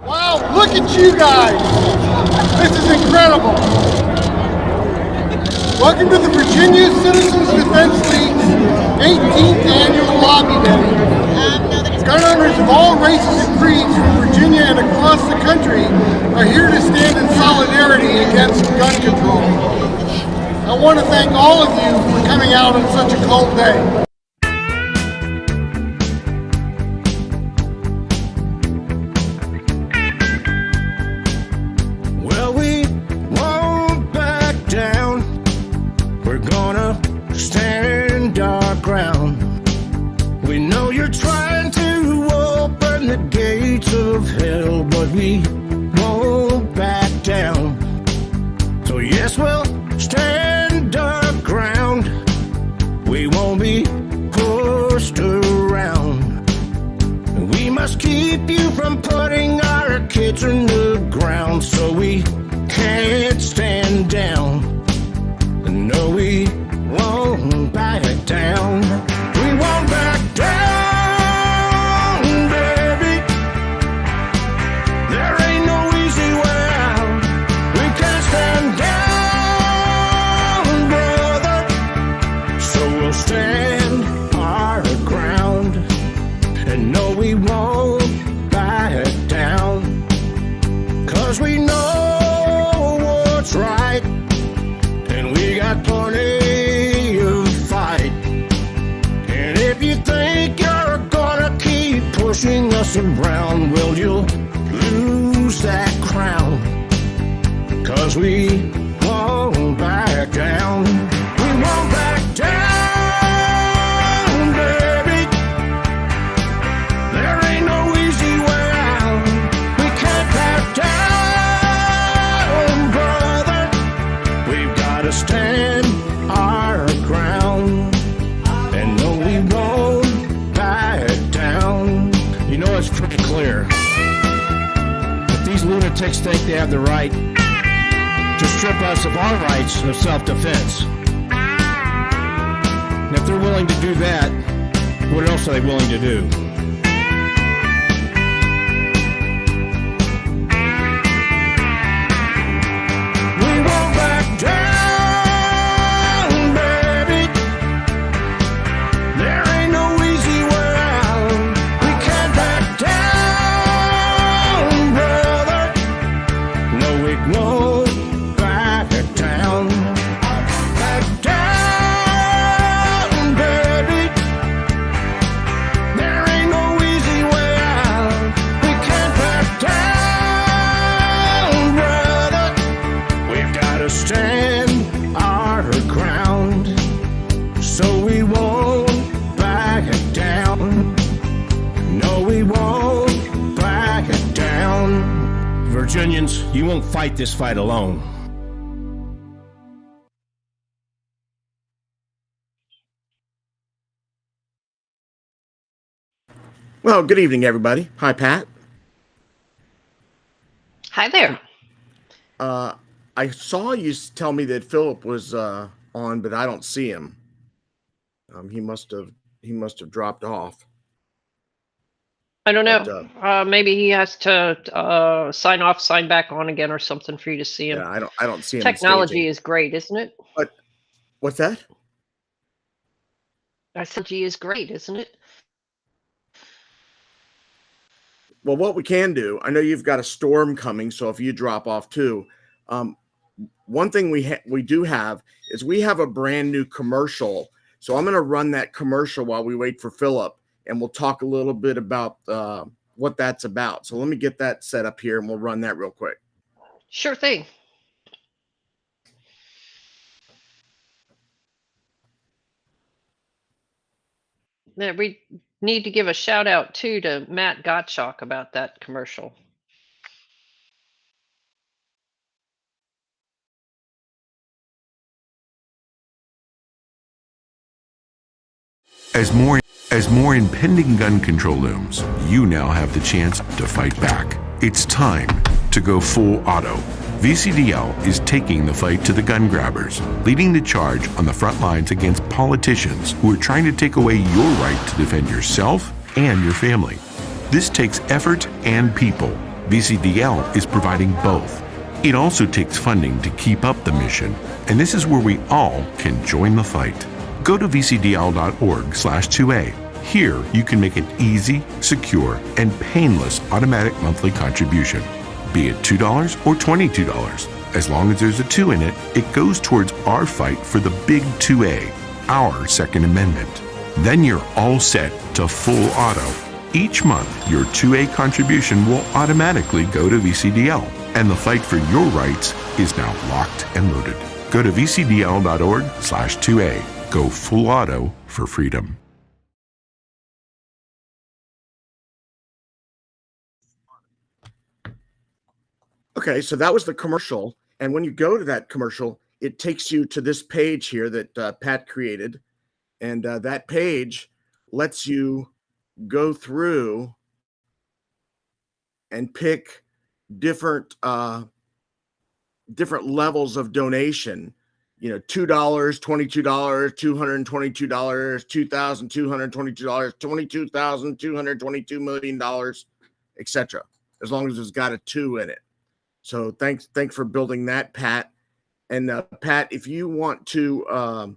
Wow, look at you guys. This is incredible. Welcome to the Virginia Citizens Defense League's 18th annual lobby day. Gun owners of all races and creeds from Virginia and across the country are here to stand in solidarity against gun control. I want to thank all of you for coming out on such a cold day. Well, we won't back down. We're gonna stand our ground. We know you're trying to open the gates of hell, but we won't back down. So yes, we'll stand our ground. We won't be pushed around. We must keep you from putting our kids in the ground, so we can't stand down. No, we won't back down. We won't back down, baby. There ain't no easy way out. We can't stand down, brother. So we'll stand our ground. And no, we won't back down. 'Cause we know what's right. And we got plenty of fight. And if you think you're gonna keep pushing us around, well, you'll lose that crown. 'Cause we won't back down. We won't back down, baby. There ain't no easy way out. We can't back down, brother. We've got to stand our ground. And no, we won't back down. You know, it's pretty clear that these lunatics think they have the right to strip us of our rights of self-defense. And if they're willing to do that, what else are they willing to do? We won't back down, baby. There ain't no easy way out. We can't back down, brother. No, we won't back down. Back down, baby. There ain't no easy way out. We can't back down, brother. We've got to stand our ground. So we won't back down. No, we won't back down. Virginians, you won't fight this fight alone. Well, good evening, everybody. Hi, Pat. Hi there. I saw you tell me that Philip was on, but I don't see him. He must have dropped off. I don't know. But, maybe he has to sign off, sign back on again, or something for you to see him. Yeah, I don't see him. Technology staging. is great, isn't it? But what's that? Technology is great, isn't it? Well, what we can do, I know you've got a storm coming, so if you drop off too, one thing we do have is we have a brand new commercial. So I'm going to run that commercial while we wait for Philip, and we'll talk a little bit about what that's about. So let me get that set up here, and we'll run that real quick. Sure thing. Yeah, we need to give a shout out too to Matt Gottschalk about that commercial. As more impending gun control looms, you now have the chance to fight back. It's time to go full auto. VCDL is taking the fight to the gun grabbers, leading the charge on the front lines against politicians who are trying to take away your right to defend yourself and your family. This takes effort and people, VCDL is providing both. It also takes funding to keep up the mission, and this is where we all can join the fight. Go to vcdl.org/2A. Here, you can make an easy, secure, and painless automatic monthly contribution. Be it $2 or $22. As long as there's a 2 in it, it goes towards our fight for the big 2A, our Second Amendment. Then you're all set to full auto. Each month, your 2A contribution will automatically go to VCDL, and the fight for your rights is now locked and loaded. Go to vcdl.org/2A. Go full auto for freedom. Okay, so that was the commercial. And when you go to that commercial, it takes you to this page here that Pat created. And that page lets you go through and pick different levels of donation. $2, $22, $222, $2,222, $22,222 million, etc. As long as it's got a 2 in it. So thanks for building that, Pat. And Pat, if you want to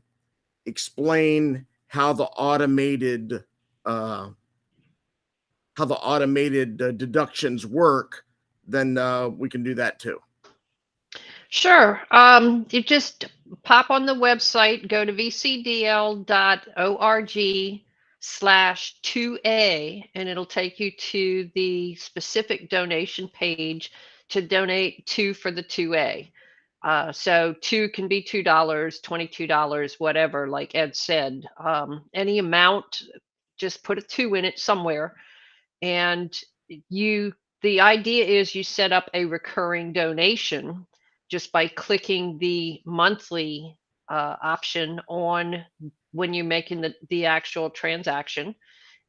explain how the automated deductions work, then we can do that too. Sure. You just pop on the website, go to vcdl.org/2A, and it'll take you to the specific donation page to donate to for the 2A. So 2 can be $2, $22, whatever, like Ed said. Any amount, just put a 2 in it somewhere. And the idea is you set up a recurring donation just by clicking the monthly option on when you're making the actual transaction.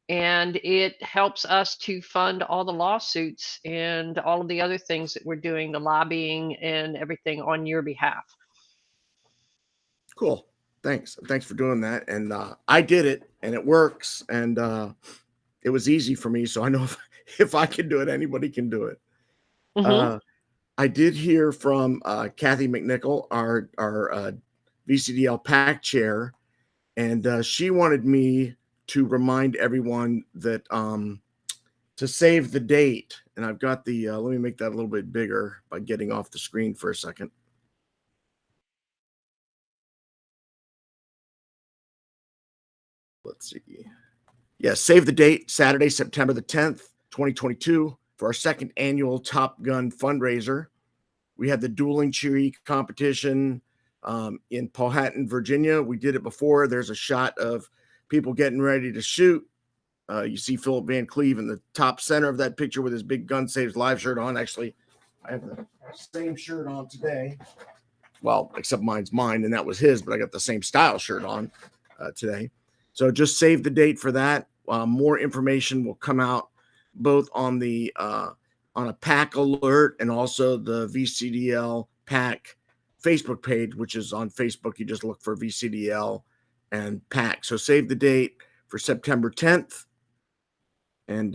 And it helps us to fund all the lawsuits and all of the other things that we're doing, the lobbying and everything on your behalf. Cool. Thanks for doing that. And I did it, and it works, and it was easy for me. So I know if I can do it, anybody can do it. Mm-hmm. I did hear from Kathy McNichol, our VCDL PAC chair, and she wanted me to remind everyone that to save the date. And I've got the, let me make that a little bit bigger by getting off the screen for a second. Let's see. Yeah, save the date, Saturday, September the 10th, 2022, for our second annual Top Gun fundraiser. We had the dueling cheery competition in Powhatan, Virginia. We did it before. There's a shot of people getting ready to shoot. You see Philip Van Cleve in the top center of that picture with his big Gun Saves Live shirt on. Actually, I have the same shirt on today. Well, except mine's mine, and that was his, but I got the same style shirt on today. So just save the date for that. More information will come out both on the on a PAC alert and also the VCDL PAC Facebook page, which is on Facebook. You just look for VCDL and PAC. So save the date for September 10th. And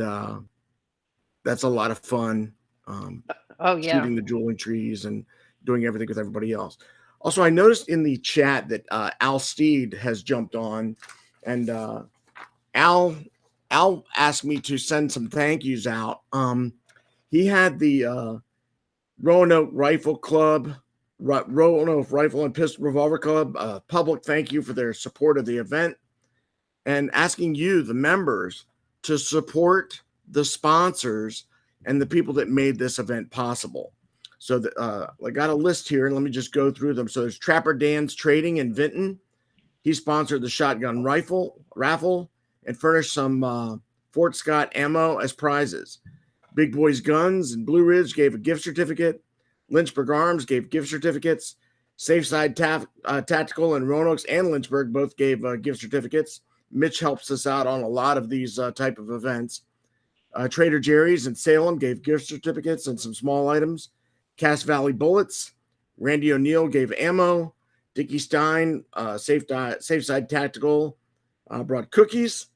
that's a lot of fun. Oh, yeah. Shooting the dueling trees and doing everything with everybody else. Also, I noticed in the chat that Al Steed has jumped on, and Al asked me to send some thank yous out. He had the Roanoke Rifle Club, Roanoke Rifle and Pistol Revolver Club, public thank you for their support of the event, and asking you, the members, to support the sponsors and the people that made this event possible. So I got a list here, and let me just go through them. So there's Trapper Dan's Trading in Vinton. He sponsored the shotgun raffle and furnished some Fort Scott ammo as prizes. Big Boys Guns and Blue Ridge gave a gift certificate. Lynchburg Arms gave gift certificates. Safeside Tactical and Roanoke's and Lynchburg both gave gift certificates. Mitch helps us out on a lot of these type of events. Trader Jerry's in Salem gave gift certificates and some small items. Cass Valley Bullets. Randy O'Neill gave ammo. Dickie Stein, Safeside Tactical, brought cookies.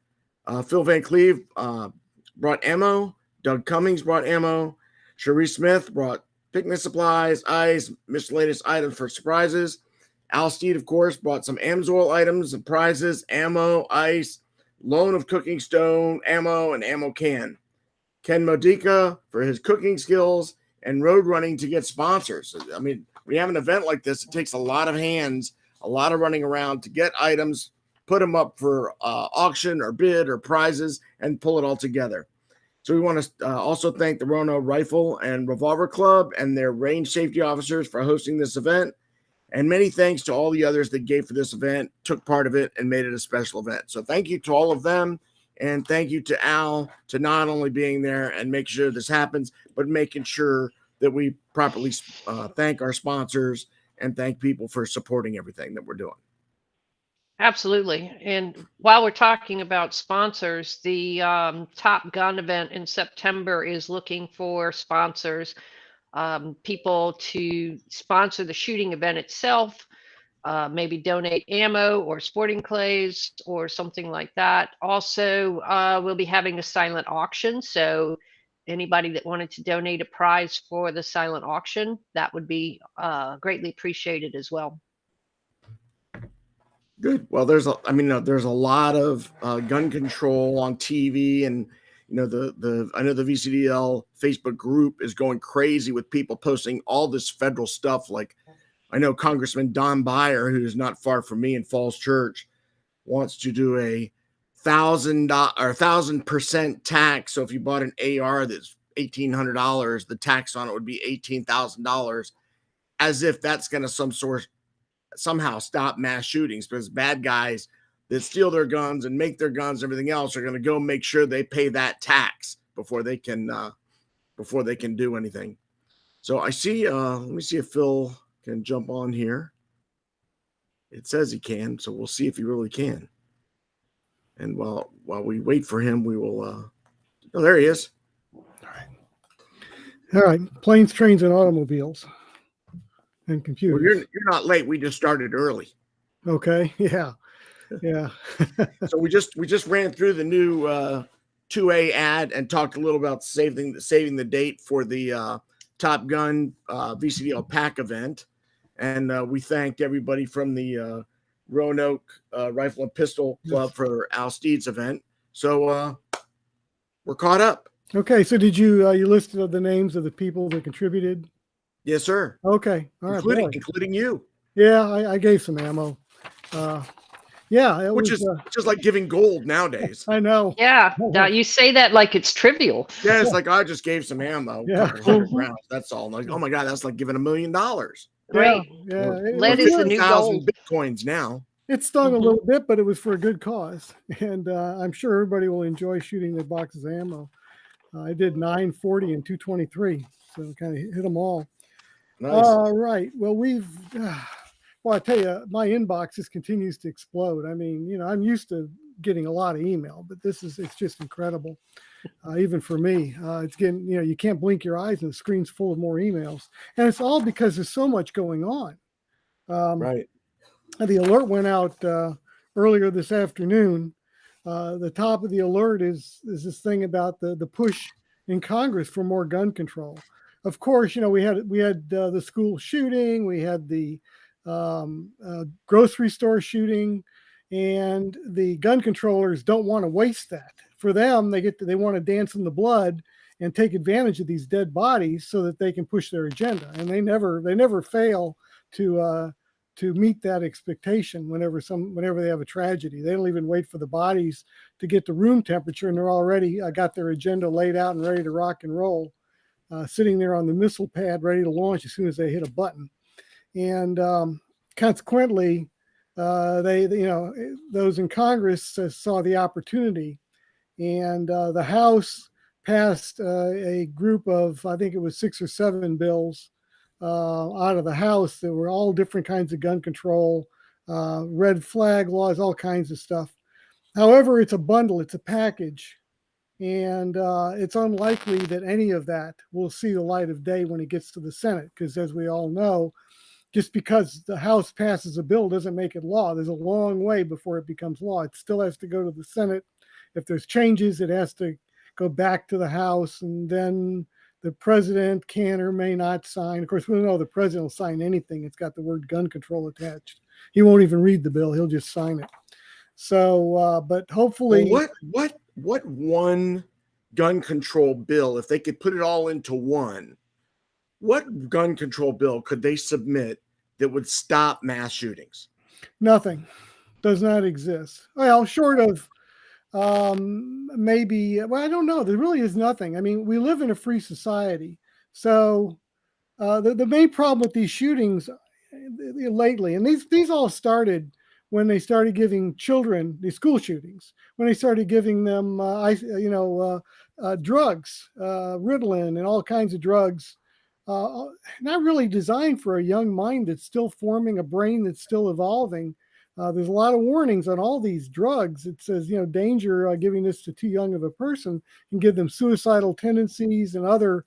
Phil Van Cleve brought ammo. Doug Cummings brought ammo. Cherie Smith brought picnic supplies, ice, miscellaneous items for surprises. Al Steed, of course, brought some Amsoil items and prizes, ammo, ice, loan of cooking stone, ammo, and ammo can. Ken Modica for his cooking skills and road running to get sponsors. I mean, when you have an event like this, it takes a lot of hands, a lot of running around to get items, put them up for auction or bid or prizes, and pull it all together. So we want to also thank the Roanoke Rifle and Revolver Club and their range safety officers for hosting this event. And many thanks to all the others that gave for this event, took part of it, and made it a special event. So thank you to all of them. And thank you to Al to not only being there and make sure this happens, but making sure that we properly thank our sponsors and thank people for supporting everything that we're doing. Absolutely. And while we're talking about sponsors, the Top Gun event in September is looking for sponsors, people to sponsor the shooting event itself, maybe donate ammo or sporting clays or something like that. Also, we'll be having a silent auction. So anybody that wanted to donate a prize for the silent auction, that would be greatly appreciated as well. Good. Well, there's a lot of gun control on TV, and I know the VCDL Facebook group is going crazy with people posting all this federal stuff. Like, I know Congressman Don Beyer, who's not far from me in Falls Church, wants to do a $1,000% tax. So if you bought an AR that's $1,800, the tax on it would be $18,000, as if that's going to somehow stop mass shootings, because bad guys that steal their guns and make their guns and everything else are going to go make sure they pay that tax before they can do anything. So I see, let me see if Phil can jump on here. It says he can, so we'll see if he really can. And while we wait for him, we will, oh, there he is. All right. Planes, trains, and automobiles. And computers. Well, you're not late. We just started early. Okay. Yeah. Yeah. So we just ran through the new 2A ad and talked a little about saving the date for the Top Gun VCDL pack event. And we thanked everybody from the Roanoke Rifle and Pistol Club for Al Steed's event. So we're caught up. Okay. So did you listed the names of the people that contributed? Yes, sir. Okay. All right. Including you. Yeah, I gave some ammo. Yeah, which is just like giving gold nowadays. I know. Yeah. Now you say that like it's trivial. Yeah, it's like I just gave some ammo. Yeah. A couple hundred rounds. That's all. Like, oh my God, that's like giving $1 million. Right. Yeah. Lead is the new gold. Bitcoins now. It stung a little bit, but it was for a good cause, and I'm sure everybody will enjoy shooting their boxes of ammo. I did 940 and 223, so kind of hit them all. Nice. All right. Well, I tell you, my inbox just continues to explode. I mean, I'm used to getting a lot of email, but it's just incredible. Even for me, it's getting, you can't blink your eyes and the screen's full of more emails, and it's all because there's so much going on. Right. The alert went out earlier this afternoon. The top of the alert is this thing about the push in Congress for more gun control. Of course, we had the school shooting, we had the grocery store shooting, and the gun controllers don't want to waste that. For them, they want to dance in the blood and take advantage of these dead bodies so that they can push their agenda. And they never fail to meet that expectation whenever they have a tragedy. They don't even wait for the bodies to get to room temperature, and they're already got their agenda laid out and ready to rock and roll. Sitting there on the missile pad, ready to launch as soon as they hit a button, and consequently, those in Congress saw the opportunity, and the House passed a group of, I think it was 6 or 7 bills out of the House that were all different kinds of gun control, red flag laws, all kinds of stuff. However, it's a bundle, it's a package. And it's unlikely that any of that will see the light of day when it gets to the Senate, because as we all know, just because the House passes a bill doesn't make it law. There's a long way before it becomes law. It still has to go to the Senate. If there's changes, it has to go back to the House, and then the president can or may not sign. Of course, we don't know the president will sign anything. It's got the word gun control attached. He won't even read the bill. He'll just sign it. So, but hopefully, Well, what one gun control bill, if they could put it all into one, what gun control bill could they submit that would stop mass shootings? nothing does not exist. Well, short of maybe, well, I don't know. There really is nothing. I mean, we live in a free society. So the main problem with these shootings lately, and these all started when they started giving children these school shootings, when they started giving them, drugs, Ritalin and all kinds of drugs, not really designed for a young mind that's still forming, a brain that's still evolving. There's a lot of warnings on all these drugs. It says, danger giving this to too young of a person can give them suicidal tendencies and other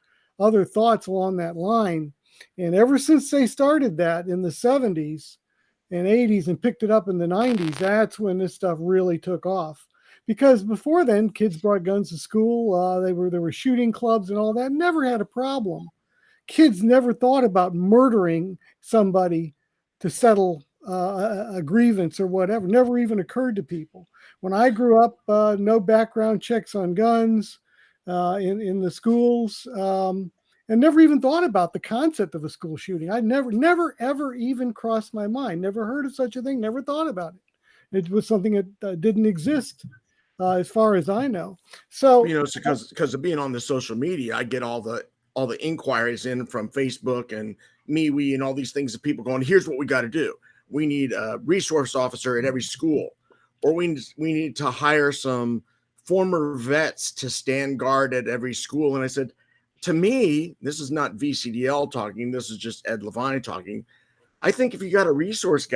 thoughts along that line. And ever since they started that in the 70s and 80s and picked it up in the 90s, that's when this stuff really took off. Because before then, kids brought guns to school. There were shooting clubs and all that. Never had a problem. Kids never thought about murdering somebody to settle a grievance or whatever. Never even occurred to people. When I grew up, no background checks on guns in the schools, and never even thought about the concept of a school shooting. I never, ever even crossed my mind. Never heard of such a thing. Never thought about it. It was something that didn't exist as far as I know. So It's because of being on the social media, I get all the inquiries in from Facebook and MeWe and all these things of people going, here's what we got to do. We need a resource officer at every school, or we need to hire some former vets to stand guard at every school. And I said, to me, this is not VCDL talking. This is just Ed Levine talking. I think if you got a resource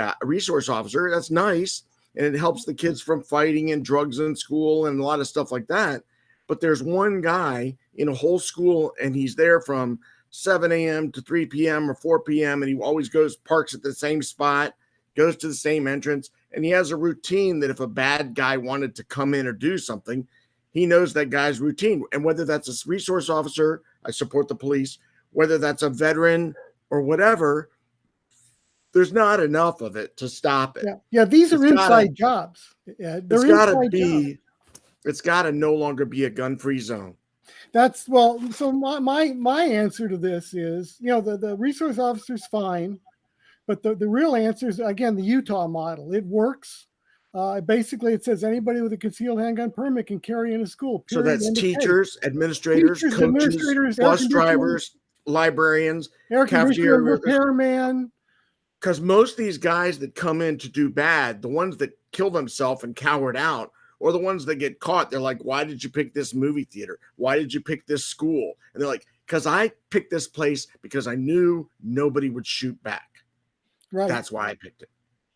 officer, that's nice. And it helps the kids from fighting and drugs in school and a lot of stuff like that. But there's one guy in a whole school, and he's there from 7 a.m. to 3 p.m. or 4 p.m. And he always parks at the same spot, goes to the same entrance. And he has a routine that if a bad guy wanted to come in or do something, he knows that guy's routine. And whether that's a resource officer, I support the police, whether that's a veteran or whatever, there's not enough of it to stop it. Yeah, these are inside jobs. Yeah, it's got to be. It's got to no longer be a gun-free zone. So my answer to this is, the resource officer's fine, but the real answer is, again, the Utah model. It works. Basically, it says anybody with a concealed handgun permit can carry in a school. Period. So that's teachers, administrators, coaches, bus drivers, librarians, cafeteria repairman. Because most of these guys that come in to do bad, the ones that kill themselves and cowered out, or the ones that get caught, they're like, why did you pick this movie theater? Why did you pick this school? And they're like, because I picked this place because I knew nobody would shoot back. Right. That's why I picked it.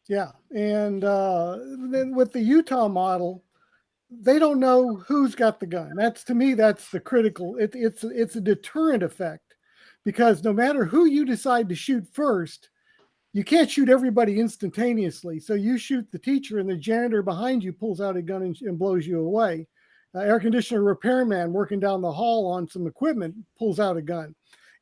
Yeah. And then with the Utah model, they don't know who's got the gun. That's the critical. It's a deterrent effect, because no matter who you decide to shoot first, you can't shoot everybody instantaneously. So you shoot the teacher, and the janitor behind you pulls out a gun and blows you away. Air conditioner repairman working down the hall on some equipment pulls out a gun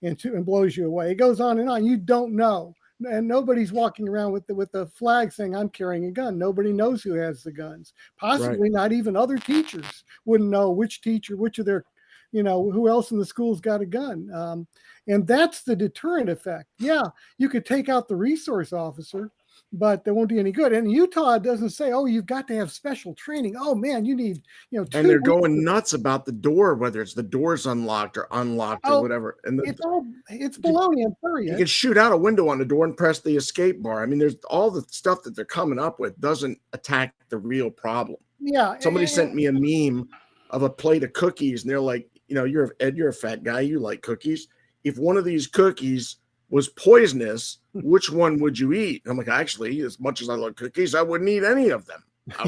and blows you away. It goes on and on. You don't know. And nobody's walking around with the flag saying, I'm carrying a gun. Nobody knows who has the guns. Possibly not even other teachers wouldn't know which of their, who else in the school's got a gun. And that's the deterrent effect. Yeah, you could take out the resource officer, but there won't do any good. And Utah doesn't say, oh, you've got to have special training. Oh man, you need, 2 and they're going nuts about the door, whether it's the door's unlocked or unlocked or whatever. And it's baloney. I'm sorry. You can shoot out a window on the door and press the escape bar. I mean, there's all the stuff that they're coming up with doesn't attack the real problem. Yeah. Somebody sent me a meme of a plate of cookies, and they're like, you're a fat guy, you like cookies. If one of these cookies was poisonous, which one would you eat? And I'm like, actually, as much as I love cookies, I wouldn't eat any of them. I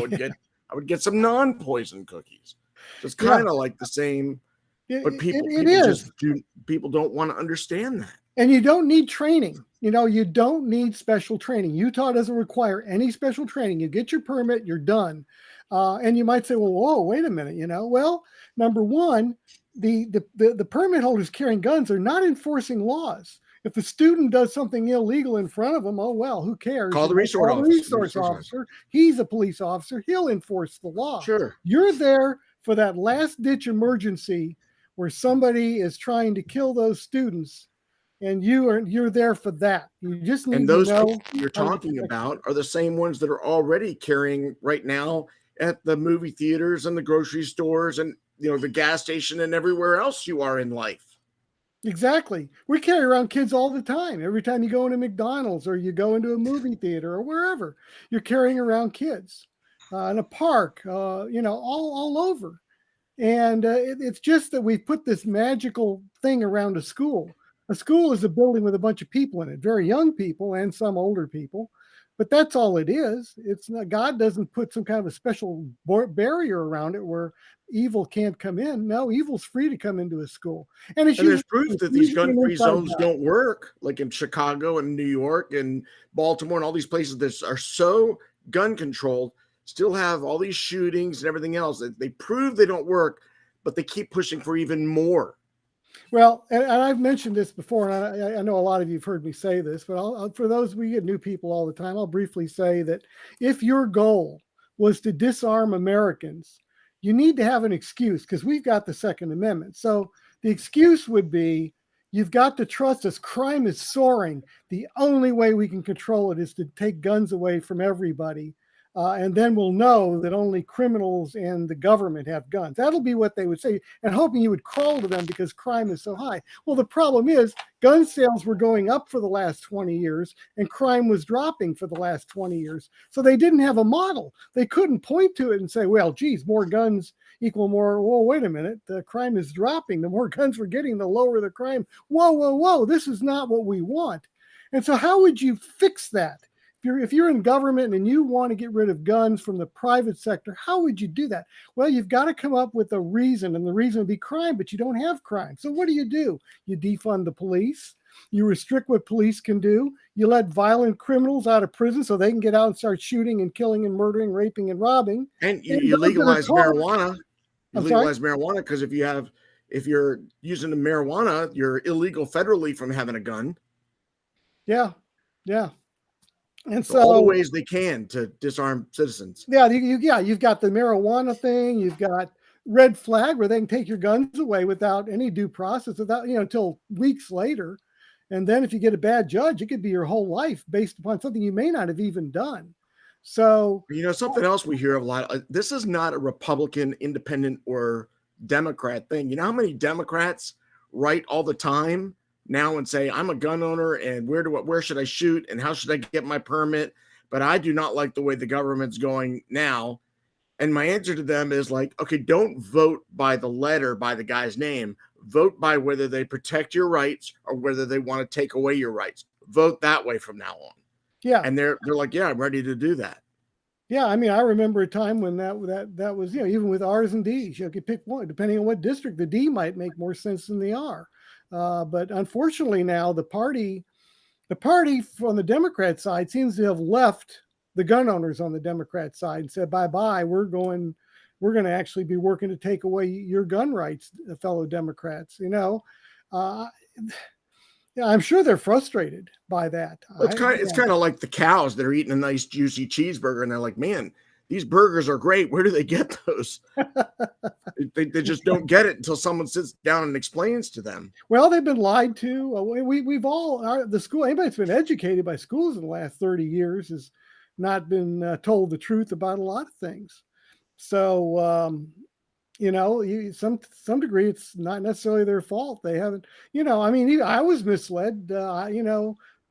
would get some non-poison cookies. So it's kind of like the same, but people don't want to understand that. And you don't need training. You don't need special training. Utah doesn't require any special training. You get your permit, you're done. And you might say, well, whoa, wait a minute. Well, number one, the permit holders carrying guns are not enforcing laws. If the student does something illegal in front of them, oh well, who cares? Call the resource Call the officer. resource officer. He's a police officer. He'll enforce the law. Sure. You're there for that last ditch emergency where somebody is trying to kill those students, and you're there for that. You just need And those to know people you're talking about are the same ones that are already carrying right now at the movie theaters and the grocery stores and the gas station and everywhere else you are in life. Exactly. We carry around kids all the time. Every time you go into McDonald's or you go into a movie theater or wherever, you're carrying around kids in a park, all over. And it's just that we put this magical thing around a school. A school is a building with a bunch of people in it, very young people and some older people. But that's all it is. It's not, God doesn't put some kind of a special barrier around it where evil can't come in. No, evil's free to come into a school. And there's proof that these gun-free zones don't work, like in Chicago and New York and Baltimore and all these places that are so gun controlled, still have all these shootings and everything else. They prove they don't work, but they keep pushing for even more. Well, and I've mentioned this before, and I know a lot of you have heard me say this, but for those, we get new people all the time, I'll briefly say that if your goal was to disarm Americans, you need to have an excuse, because we've got the Second Amendment. So the excuse would be, you've got to trust us. Crime is soaring. The only way we can control it is to take guns away from everybody. And then we'll know that only criminals and the government have guns. That'll be what they would say, and hoping you would crawl to them because crime is so high. Well, the problem is gun sales were going up for the last 20 years and crime was dropping for the last 20 years. So they didn't have a model. They couldn't point to it and say, well, geez, more guns equal more. Whoa, wait a minute. The crime is dropping. The more guns we're getting, the lower the crime. Whoa. This is not what we want. And so how would you fix that? If you're in government and you want to get rid of guns from the private sector, how would you do that? Well, you've got to come up with a reason, and the reason would be crime, but you don't have crime. So what do? You defund the police. You restrict what police can do. You let violent criminals out of prison so they can get out and start shooting and killing and murdering, raping and robbing. And you legalize marijuana. You legalize marijuana because if you're using the marijuana, you're illegal federally from having a gun. Yeah. And so all the ways they can to disarm citizens. Yeah, you've got the marijuana thing. You've got red flag where they can take your guns away without any due process, without until weeks later. And then if you get a bad judge, it could be your whole life based upon something you may not have even done. So something else we hear a lot. This is not a Republican, independent, or Democrat thing. You know how many Democrats write all the time now and say, I'm a gun owner and where should I shoot and how should I get my permit? But I do not like the way the government's going now. And my answer to them is like, okay, don't vote by the letter, by the guy's name. Vote by whether they protect your rights or whether they want to take away your rights. Vote that way from now on. Yeah. And they're like, yeah, I'm ready to do that. Yeah, I mean, I remember a time when that was, even with R's and D's, you could pick one, depending on what district. The D might make more sense than the R. But unfortunately now the party from the Democrat side seems to have left the gun owners on the Democrat side and said, bye-bye, we're going to actually be working to take away your gun rights, fellow Democrats. I'm sure they're frustrated by that. Well, it's kind of like the cows that are eating a nice juicy cheeseburger and they're like, man, these burgers are great. Where do they get those? they just don't get it until someone sits down and explains to them. Well, they've been lied to. We've all, anybody that's been educated by schools in the last 30 years has not been told the truth about a lot of things. So, some degree, it's not necessarily their fault. They haven't, I was misled,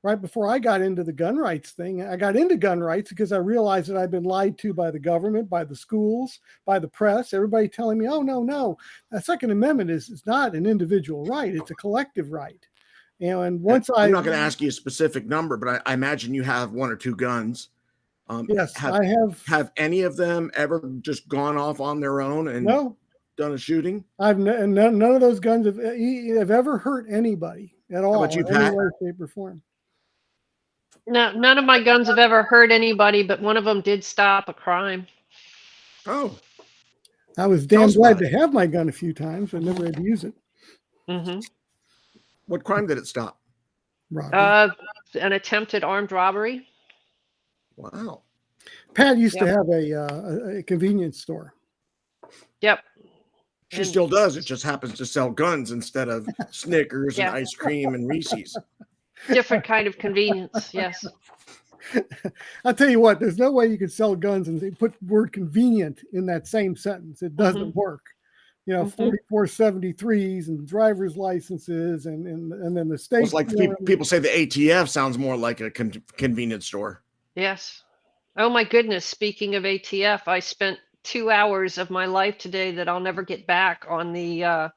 right before I got into the gun rights thing. I got into gun rights because I realized that I'd been lied to by the government, by the schools, by the press, everybody telling me, oh, no, the Second Amendment is not an individual right. It's a collective right. And once I'm not going to ask you a specific number, but I imagine you have one or two guns. Yes, I have. Have any of them ever just gone off on their own and done a shooting? None of those guns have ever hurt anybody at all. How about you, in any way, shape, or form. No, none of my guns have ever hurt anybody, but one of them did stop a crime. Oh. I was Tell damn us glad about to have my gun a few times, but never had to use it. Hmm. What crime did it stop? Robbery. An attempted armed robbery. Wow. Pat used to Yep. have a convenience store. Yep. She And still does. It just happens to sell guns instead of Snickers and yeah, ice cream and Reese's. different kind of convenience. Yes. I'll tell you what, there's no way you could sell guns and put the word convenient in that same sentence. It doesn't Mhm. work. You know, Mhm. 4473s and driver's licenses and then the Well, state. it's like people say the ATF sounds more like a convenience store. Yes. Oh my goodness. Speaking of ATF, I spent 2 hours of my life today that I'll never get back on the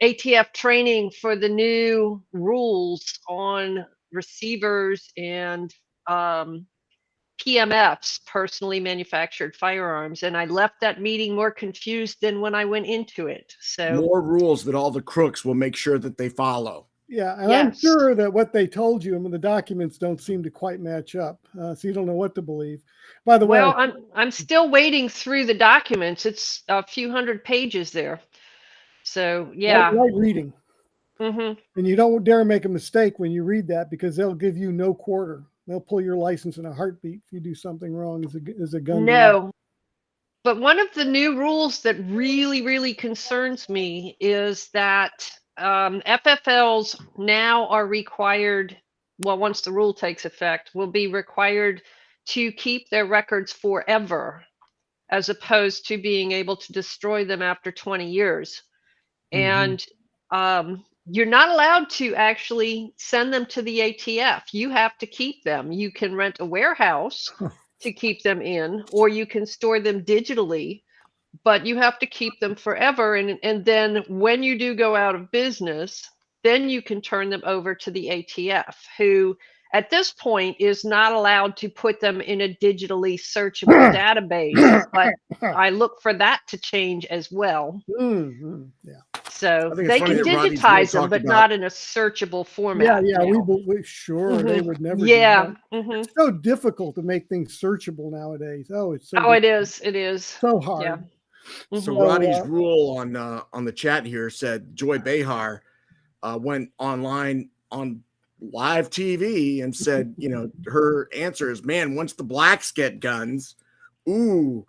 ATF training for the new rules on receivers and um, PMFs, personally manufactured firearms. And I left that meeting more confused than when I went into it. So, More rules that all the crooks will make sure that they follow. Yeah, and I'm yes. sure that what they told you and the documents don't seem to quite match up. So you don't know what to believe. By the way, Well, I'm still wading through the documents. It's a few hundred pages there. So, yeah. light reading. Mhm. And you don't dare make a mistake when you read that because they'll give you no quarter. They'll pull your license in a heartbeat if you do something wrong as a gun dealer. No. But one of the new rules that really, really concerns me is that FFLs now are required, well, once the rule takes effect, will be required to keep their records forever, as opposed to being able to destroy them after 20 years. And you're not allowed to actually send them to the ATF. You have to keep them. You can rent a warehouse to keep them in, or you can store them digitally, but you have to keep them forever. And then when you do go out of business, then you can turn them over to the ATF, who at this point is not allowed to put them in a digitally searchable database. But I look for that to change as well. Yeah. So I think it's they funny can that Roddy's rule digitize them, talked but about. not in a searchable Yeah, format yeah, now. we sure they would never do Yeah. that. It's so difficult to make things searchable nowadays. Oh, it's so Oh, it difficult. is. It is. So Yeah. hard. So Mhm. Roddy's So rule on the chat here said Joy Behar went online on live TV and said, you know, her answer is, man, once the blacks get guns, ooh,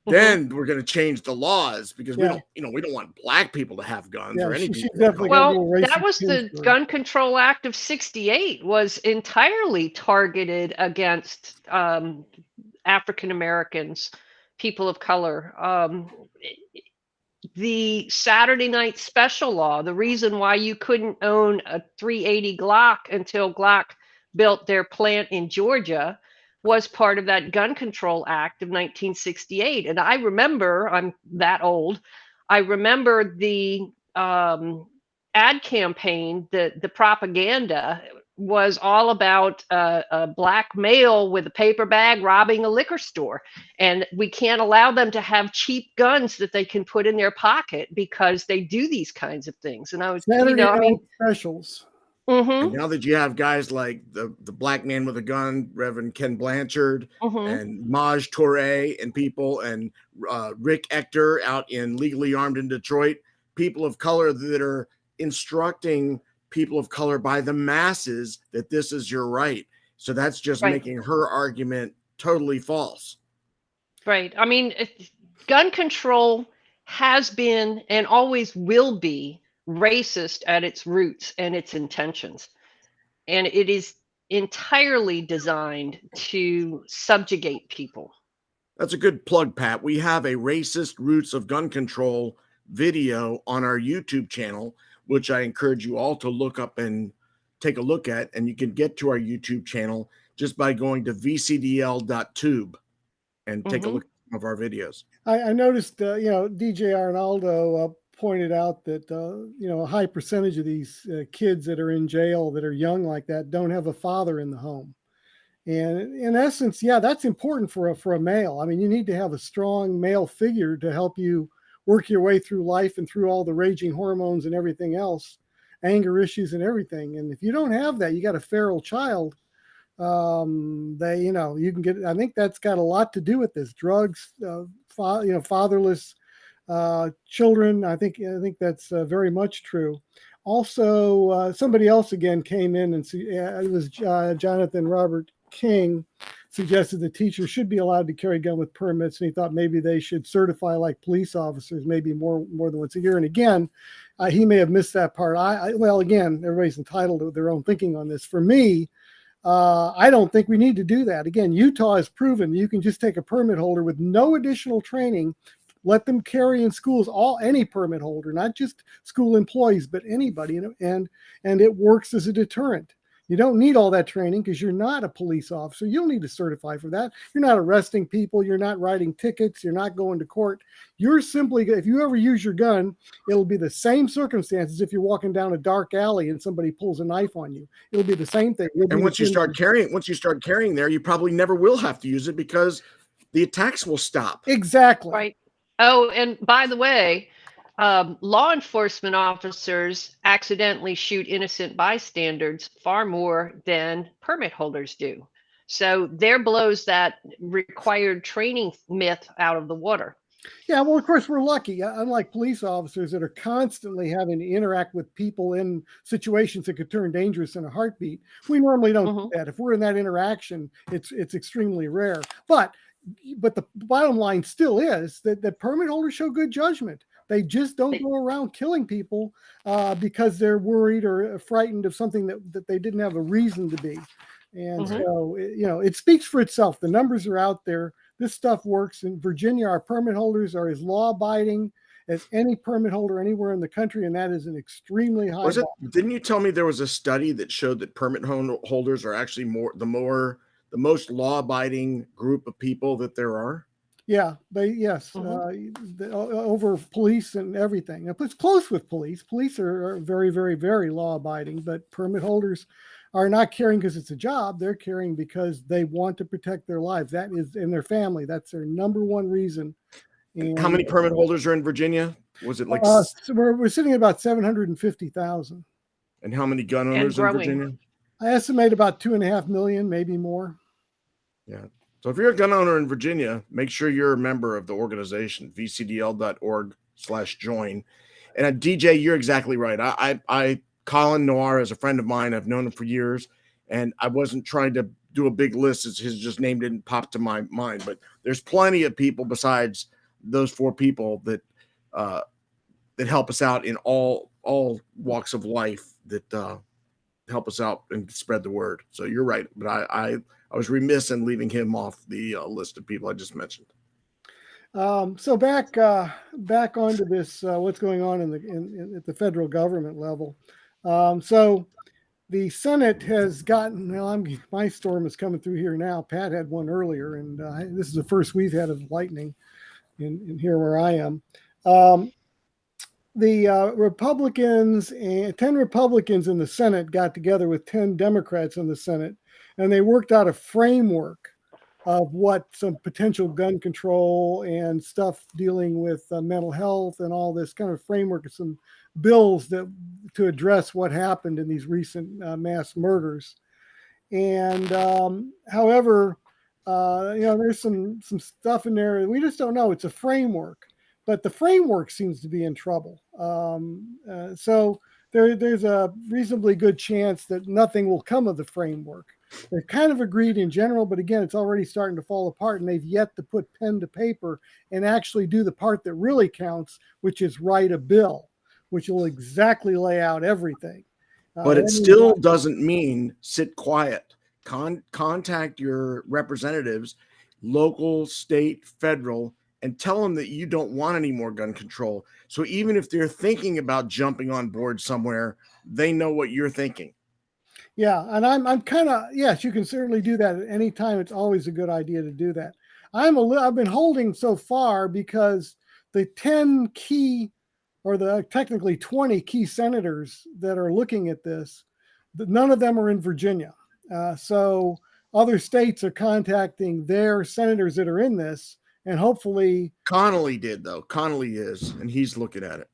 Mhm. then we're going to change the laws because we yeah, don't, you know, we don't want black people to have guns or yeah, any she's people of definitely color. got a Well, little that racist was tinge the to her. Gun Control Act of '68 was entirely targeted against African Americans, people of color. The Saturday Night Special law, the reason why you couldn't own a 380 Glock until Glock built their plant in Georgia was part of that Gun Control Act of 1968. And I remember, I'm that old, I remember the ad campaign, the propaganda was all about a black male with a paper bag robbing a liquor store, and we can't allow them to have cheap guns that they can put in their pocket because they do these kinds of things. And I was, Saturday I mean, night specials. And mm-hmm, now that you have guys like the black man with a gun, Reverend Ken Blanchard, mm-hmm, and Maj Touré, and people, and Rick Ector out in Legally Armed in Detroit, people of color that are instructing people of color by the masses that this is your right. So that's just right, making her argument totally false. right. I mean, gun control has been and always will be racist at its roots and its intentions. And it is entirely designed to subjugate people. That's a good plug, Pat. We have a racist roots of gun control video on our YouTube channel, which I encourage you all to look up and take a look at. And you can get to our YouTube channel just by going to vcdl.tube and take a Mm-hmm. look at some of our videos. I noticed, DJ Arnaldo pointed out that, a high percentage of these kids that are in jail that are young like that don't have a father in the home. And in essence, yeah, that's important for a male. I mean, you need to have a strong male figure to help you work your way through life and through all the raging hormones and everything else, anger issues and everything. And if you don't have that, you got a feral child. You can get. I think that's got a lot to do with this drugs. Fatherless children. I think that's very much true. Also, somebody else again came in and it was Jonathan Robert King suggested that teachers should be allowed to carry a gun with permits, and he thought maybe they should certify like police officers, maybe more than once a year. And again, he may have missed that part. Well, again, everybody's entitled to their own thinking on this. For me, I don't think we need to do that. Again, Utah has proven you can just take a permit holder with no additional training, let them carry in schools, any permit holder, not just school employees, but anybody, and it works as a deterrent. You don't need all that training because you're not a police officer. You don't need to certify for that. You're not arresting people. You're not writing tickets. You're not going to court. You're simply, if you ever use your gun, it'll be the same circumstances if you're walking down a dark alley and somebody pulls a knife on you. It'll be the same thing. And once you start carrying there, you probably never will have to use it because the attacks will stop. Exactly. Right. Oh, and by the way, law enforcement officers accidentally shoot innocent bystanders far more than permit holders do. So there blows that required training myth out of the water. Yeah, well, of course, we're lucky. Unlike police officers that are constantly having to interact with people in situations that could turn dangerous in a heartbeat, we normally don't do that. If we're in that interaction, it's extremely rare. But the bottom line still is that permit holders show good judgment. They just don't go around killing people because they're worried or frightened of something that they didn't have a reason to be. And so, it speaks for itself. The numbers are out there. This stuff works. In Virginia, our permit holders are as law-abiding as any permit holder anywhere in the country, and that is an extremely high. Didn't you tell me there was a study that showed that permit holders are actually the most law-abiding group of people that there are? Yeah, over police and everything. It's close with police. Police are very, very, very law-abiding, but permit holders are not carrying because it's a job. They're carrying because they want to protect their lives. That is in their family. That's their number one reason. And how many permit holders are in Virginia? Was it like? So we're sitting at about 750,000. And how many gun owners in Virginia? I estimate about 2.5 million, maybe more. Yeah. So if you're a gun owner in Virginia, make sure you're a member of the organization, vcdl.org/join. And DJ, you're exactly right. Colin Noir is a friend of mine. I've known him for years, and I wasn't trying to do a big list. His just name didn't pop to my mind, but there's plenty of people besides those four people that help us out in all walks of life that help us out and spread the word. So you're right, but I was remiss in leaving him off the list of people I just mentioned. So back onto this, what's going on at the federal government level. So the Senate has gotten, my storm is coming through here now. Pat had one earlier, and this is the first we've had of lightning in here where I am. The Republicans, 10 Republicans in the Senate got together with 10 Democrats in the Senate, and they worked out a framework of what some potential gun control and stuff dealing with mental health and all this kind of framework of some bills to address what happened in these recent mass murders. And however, there's some stuff in there we just don't know. It's a framework, but the framework seems to be in trouble. So there's a reasonably good chance that nothing will come of the framework. They've kind of agreed in general, but again, it's already starting to fall apart, and they've yet to put pen to paper and actually do the part that really counts, which is write a bill, which will exactly lay out everything. But it still doesn't mean sit quiet. Contact your representatives, local, state, federal, and tell them that you don't want any more gun control. So even if they're thinking about jumping on board somewhere, they know what you're thinking. Yeah, and I'm kind of, yes, you can certainly do that at any time. It's always a good idea to do that. I've been holding so far because the 10 key, or the technically 20 key senators that are looking at this, none of them are in Virginia. So other states are contacting their senators that are in this, and hopefully Connolly did, though. Connolly is, and he's looking at it.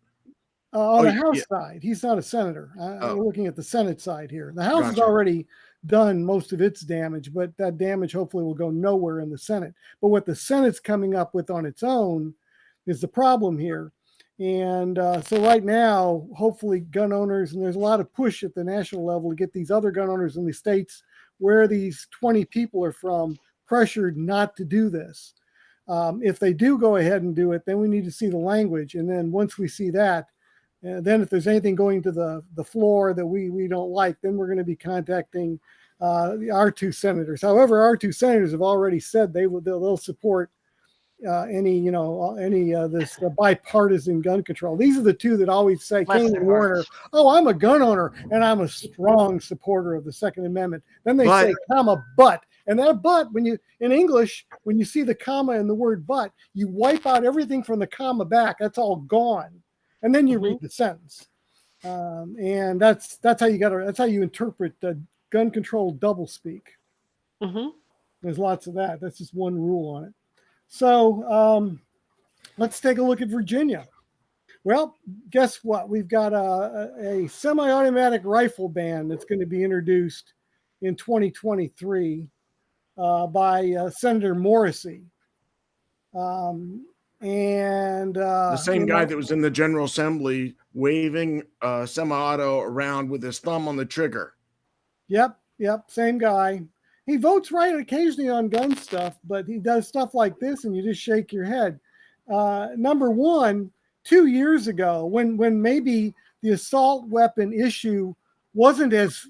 On the House side, he's not a senator. We're looking at the Senate side here. The House has already done most of its damage, but that damage hopefully will go nowhere in the Senate. But what the Senate's coming up with on its own is the problem here. And so right now, hopefully gun owners, and there's a lot of push at the national level to get these other gun owners in the states where these 20 people are from pressured not to do this. If they do go ahead and do it, then we need to see the language. And then once we see that, then if there's anything going to the floor that we don't like, then we're going to be contacting our two senators. However, our two senators have already said they'll support any this bipartisan gun control. These are the two that always say, Bless Kane their and Warner, hearts. oh, I'm a gun owner and I'm a strong supporter of the Second Amendment. Then they But- say, comma, but. And that but, when you in English, when you see the comma in the word but, you wipe out everything from the comma back. That's all gone, and then you read the sentence. And that's how you interpret gun control doublespeak. There's lots of that. That's just one rule on it. So let's take a look at Virginia. Well, guess what? We've got a semi-automatic rifle ban that's going to be introduced in 2023 by Senator Morrissey. The same guy that was in the General Assembly waving semi-auto around with his thumb on the trigger. Yep, same guy. He votes right occasionally on gun stuff, but he does stuff like this and you just shake your head. Number one, 2 years ago, when maybe the assault weapon issue wasn't as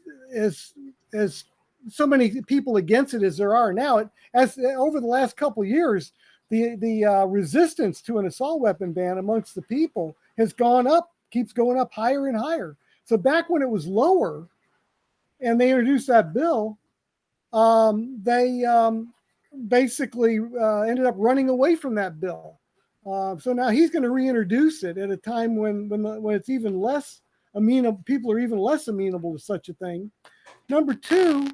so many people against it as there are now, as over the last couple of years, the resistance to an assault weapon ban amongst the people has gone up, keeps going up higher and higher. So back when it was lower and they introduced that bill, they basically ended up running away from that bill. So now he's going to reintroduce it at a time when it's even less amenable. People are even less amenable to such a thing. Number two,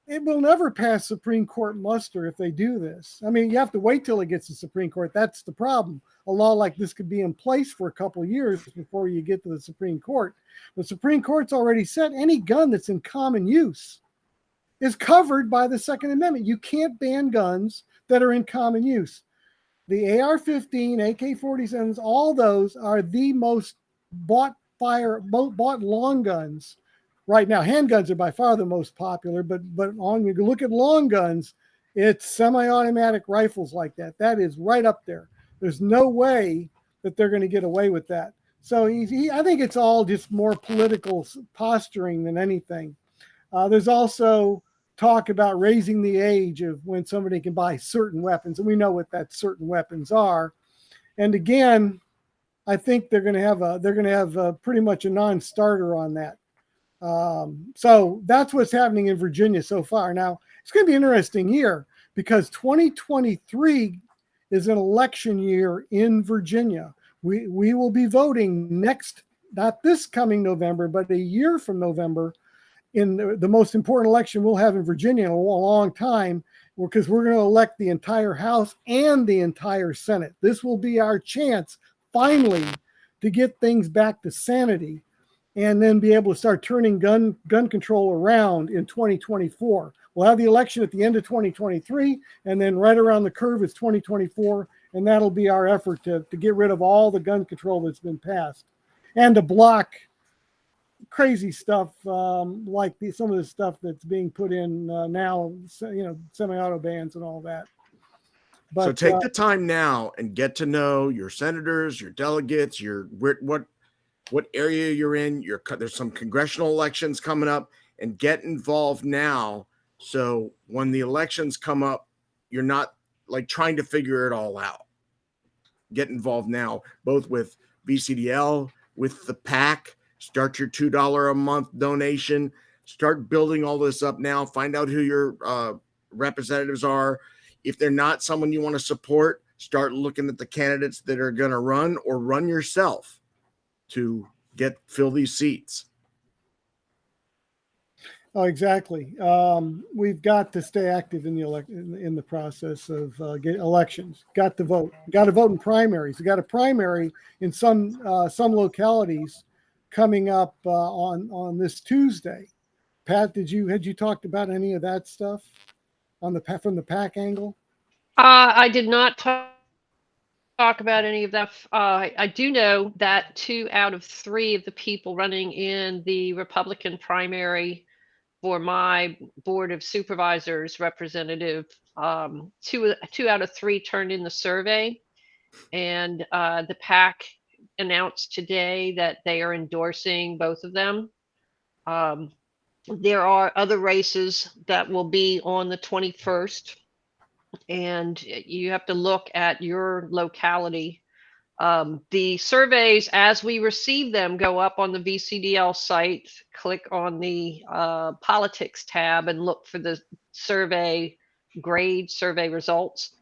it will never pass Supreme Court muster if they do this. I mean, you have to wait till it gets to Supreme Court. That's the problem. A law like this could be in place for a couple of years before you get to the Supreme Court. The Supreme Court's already said any gun that's in common use is covered by the Second Amendment. You can't ban guns that are in common use. The AR-15, AK-47s, all those are the most bought long guns right now. Handguns are by far the most popular, but on you look at long guns, it's semi-automatic rifles like that. That is right up there. There's no way that they're going to get away with that. So I think it's all just more political posturing than anything. There's also talk about raising the age of when somebody can buy certain weapons, and we know what that certain weapons are. And again, I think they're going to have pretty much a non-starter on that. So that's what's happening in Virginia so far. Now it's going to be an interesting year because 2023 is an election year in Virginia. We will be voting not this coming November, but a year from November, in the most important election we'll have in Virginia in a long time, because we're going to elect the entire House and the entire Senate. This will be our chance finally to get things back to sanity and then be able to start turning gun control around in 2024. We'll have the election at the end of 2023, and then right around the curve is 2024, and that'll be our effort to get rid of all the gun control that's been passed and to block crazy stuff like some of the stuff that's being put in now, semi-auto bans and all that. But, so take the time now and get to know your senators, your delegates, what area you're in. There's some congressional elections coming up, and get involved now. So when the elections come up, you're not like trying to figure it all out. Get involved now, both with VCDL, with the PAC. Start your $2 a month donation. Start building all this up now. Find out who your representatives are. If they're not someone you want to support, start looking at the candidates that are going to run, or run yourself to fill these seats. Oh, exactly. We've got to stay active in the process of elections. Got to vote. Got to vote in primaries. We got a primary in some localities coming up on this Tuesday. Pat, had you talked about any of that stuff from the PAC angle? I did not talk talk about any of that. I do know that 2 out of 3 of the people running in the Republican primary for my Board of Supervisors representative, 2 out of 3 turned in the survey, and the PAC announced today that they are endorsing both of them. There are other races that will be on the 21st, and you have to look at your locality. The surveys, as we receive them, go up on the VCDL site. Click on the politics tab and look for the survey grade, survey results.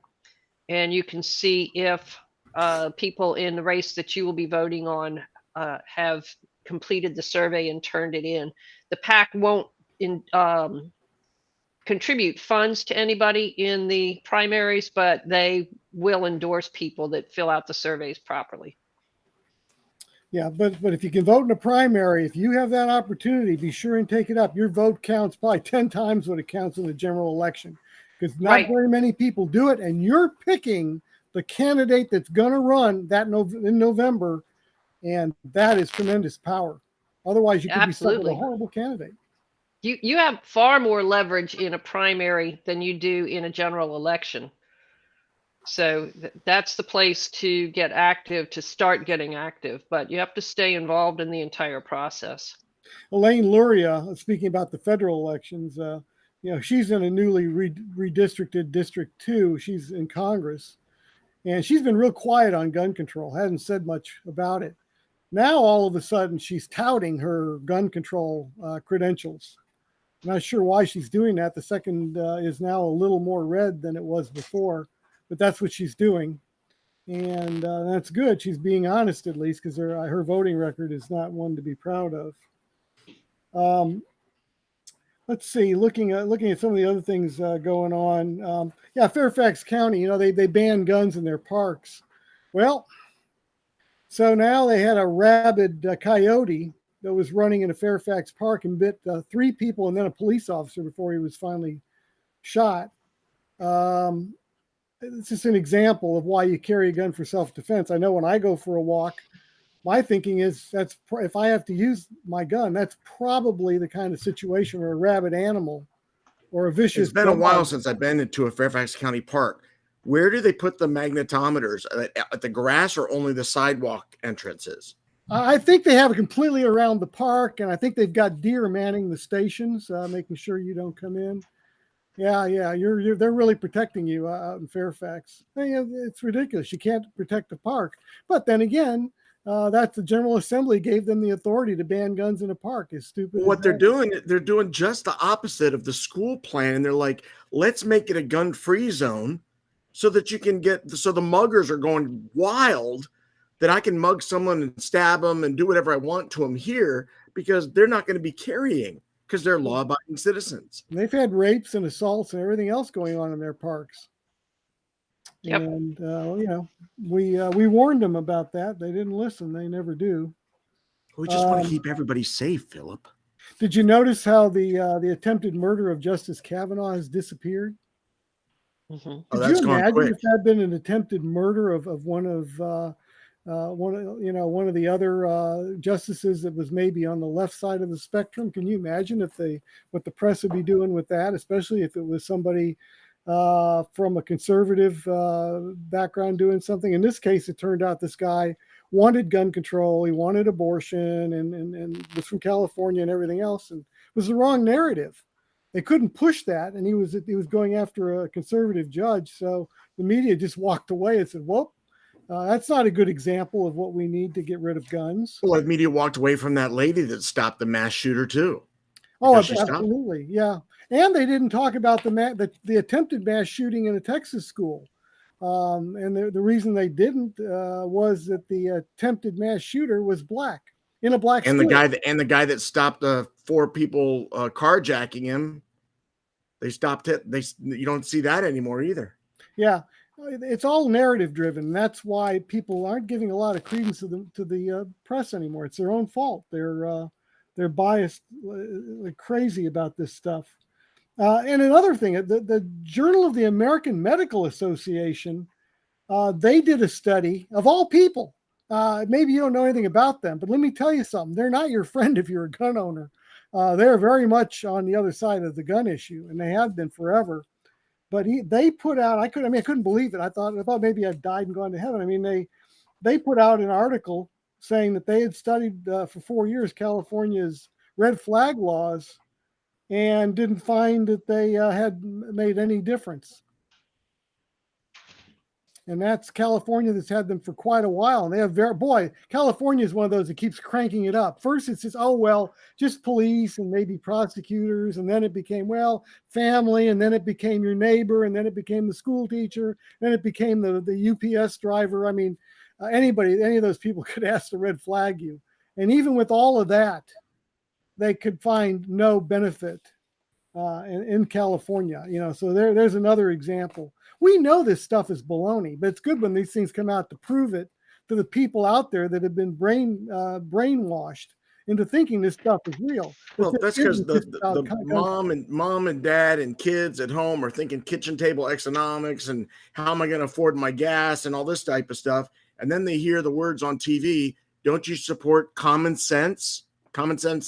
And you can see if people in the race that you will be voting on have completed the survey and turned it in. The PAC won't contribute funds to anybody in the primaries, but they will endorse people that fill out the surveys properly. Yeah, but if you can vote in a primary, if you have that opportunity, be sure and take it up. Your vote counts probably 10 times what it counts in the general election, because not Right. very many people do it, and you're picking the candidate that's going to run that in November, and that is tremendous power. Otherwise, you could be stuck with a Absolutely. horrible candidate. You have far more leverage in a primary than you do in a general election. So that's the place to get active, to start getting active, but you have to stay involved in the entire process. Elaine Luria, speaking about the federal elections, she's in a newly redistricted District 2. She's in Congress, and she's been real quiet on gun control, hasn't said much about it. Now, all of a sudden, she's touting her gun control credentials. Not sure why she's doing that. The second is now a little more red than it was before, but that's what she's doing. And that's good. She's being honest, at least, because her voting record is not one to be proud of. Let's see, looking at some of the other things going on. Fairfax County, they ban guns in their parks. Well, so now they had a rabid coyote that was running in a Fairfax park and bit 3 people and then a police officer before he was finally shot. It's just an example of why you carry a gun for self-defense. I know when I go for a walk, my thinking is if I have to use my gun, that's probably the kind of situation where a rabid animal or a vicious. It's been a while since I've been into a Fairfax County park. Where do they put the magnetometers? At the grass or only the sidewalk entrances? I think they have it completely around the park, and I think they've got deer manning the stations, making sure you don't come in. Yeah, they're really protecting you out in Fairfax. It's ridiculous. You can't protect the park, but then again, that's the General Assembly gave them the authority to ban guns in a park. Is stupid. What they're doing just the opposite of the school plan, and they're like, let's make it a gun-free zone, so that you can so the muggers are going wild, that I can mug someone and stab them and do whatever I want to them here, because they're not going to be carrying, because they're law-abiding citizens. They've had rapes and assaults and everything else going on in their parks. Yep. And we warned them about that. They didn't listen. They never do. We just want to keep everybody safe, Philip. Did you notice how the attempted murder of Justice Kavanaugh has disappeared? Mm-hmm. Could you imagine if that had been an attempted murder of one of the other justices that was maybe on the left side of the spectrum? Can you imagine what the press would be doing with that, especially if it was somebody from a conservative background doing something? In this case, it turned out this guy wanted gun control, he wanted abortion, and was from California and everything else, and it was the wrong narrative. They couldn't push that, and he was going after a conservative judge, so the media just walked away and said, well, that's not a good example of what we need to get rid of guns. Well, the media walked away from that lady that stopped the mass shooter too. Oh, absolutely, yeah. And they didn't talk about the attempted mass shooting in a Texas school. And the reason they didn't was that the attempted mass shooter was black in a black and school. The guy that stopped 4 people carjacking him, they stopped it. You don't see that anymore either. Yeah, it's all narrative driven. That's why people aren't giving a lot of credence to the press anymore. It's their own fault. They're biased like crazy about this stuff. And another thing, the Journal of the American Medical Association They did a study of all people. Maybe you don't know anything about them, but let me tell you something. They're not your friend if you're a gun owner. They're very much on the other side of the gun issue, and they have been forever. But they put out. I couldn't believe it. I thought maybe I'd died and gone to heaven. I mean, they put out an article saying that they had studied for 4 years California's red flag laws and didn't find that they had made any difference. And that's California that's had them for quite a while. And they have California is one of those that keeps cranking it up. First it says, oh, well, just police and maybe prosecutors. And then it became, well, family. And then it became your neighbor. And then it became the school teacher. Then it became the UPS driver. I mean, any of those people could ask to red flag you. And even with all of that, they could find no benefit in California. So there's another example. We know this stuff is baloney, but it's good when these things come out to prove it to the people out there that have been brainwashed into thinking this stuff is real. Well, that's because the mom and dad and kids at home are thinking kitchen table economics and how am I going to afford my gas and all this type of stuff. And then they hear the words on TV, don't you support common sense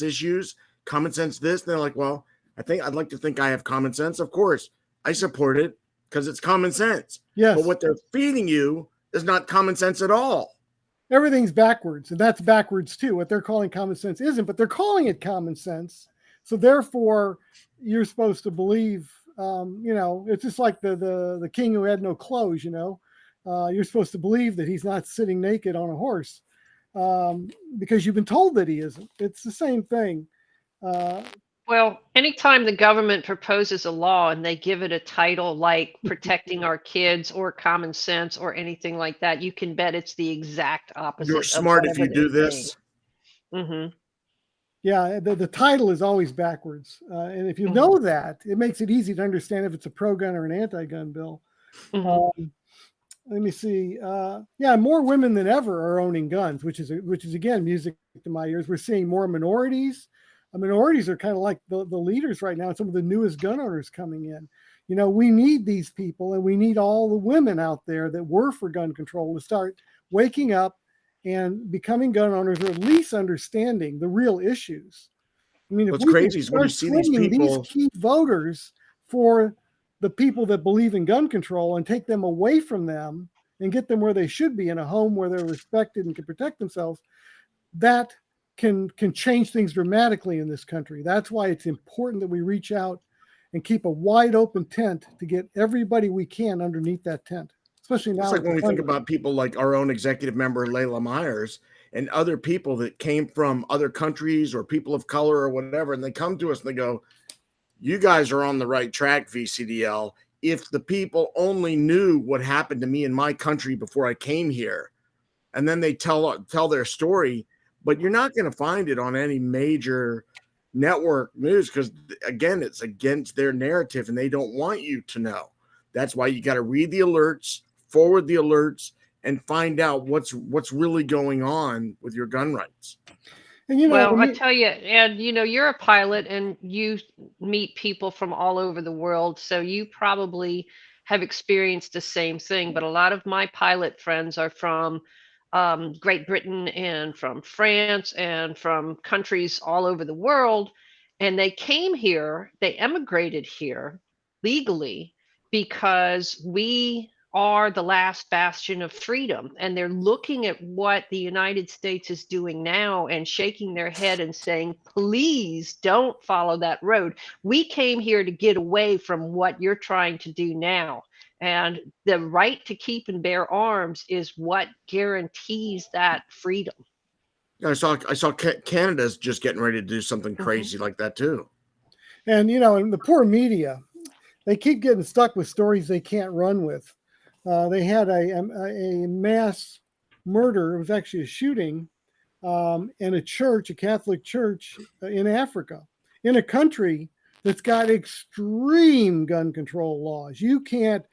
issues, common sense this? And they're like, well, I'd like to think I have common sense. Of course, I support it because it's common sense. Yes. But what they're feeding you is not common sense at all. Everything's backwards, and that's backwards too. What they're calling common sense isn't, but they're calling it common sense. So therefore, you're supposed to believe. It's just like the king who had no clothes. You're supposed to believe that he's not sitting naked on a horse because you've been told that he isn't. It's the same thing. Well, anytime the government proposes a law and they give it a title like protecting our kids or common sense or anything like that, you can bet it's the exact opposite. You're smart if you do this. Mm-hmm. Yeah, the title is always backwards. And if you know that, it makes it easy to understand if it's a pro-gun or an anti-gun bill. Mm-hmm. Let me see. More women than ever are owning guns, which is again music to my ears. We're seeing more minorities. Minorities are kind of like the leaders right now, and some of the newest gun owners coming in. We need these people, and we need all the women out there that were for gun control to start waking up and becoming gun owners, or at least understanding the real issues. What's crazy is when you see these key voters for the people that believe in gun control and take them away from them and get them where they should be, in a home where they're respected and can protect themselves, that can change things dramatically in this country. That's why it's important that we reach out and keep a wide open tent to get everybody we can underneath that tent, especially now. It's like when we think about people like our own executive member, Layla Myers, and other people that came from other countries or people of color or whatever, and they come to us and they go, you guys are on the right track, VCDL. If the people only knew what happened to me in my country before I came here, and then they tell their story, but you're not going to find it on any major network news because, again, it's against their narrative and they don't want you to know. That's why you got to read the alerts, forward the alerts, and find out what's really going on with your gun rights. And I tell you, and you're a pilot and you meet people from all over the world, so you probably have experienced the same thing. But a lot of my pilot friends are from Great Britain and from France and from countries all over the world. And they came here, they emigrated here legally because we are the last bastion of freedom. And they're looking at what the United States is doing now and shaking their head and saying, please don't follow that road. We came here to get away from what you're trying to do now. And the right to keep and bear arms is what guarantees that freedom. I saw Canada's just getting ready to do something crazy like that too. And and the poor media, they keep getting stuck with stories they can't run with. They had a mass murder. It was actually a shooting in a church, a Catholic church in Africa, in a country that's got extreme gun control laws. You can't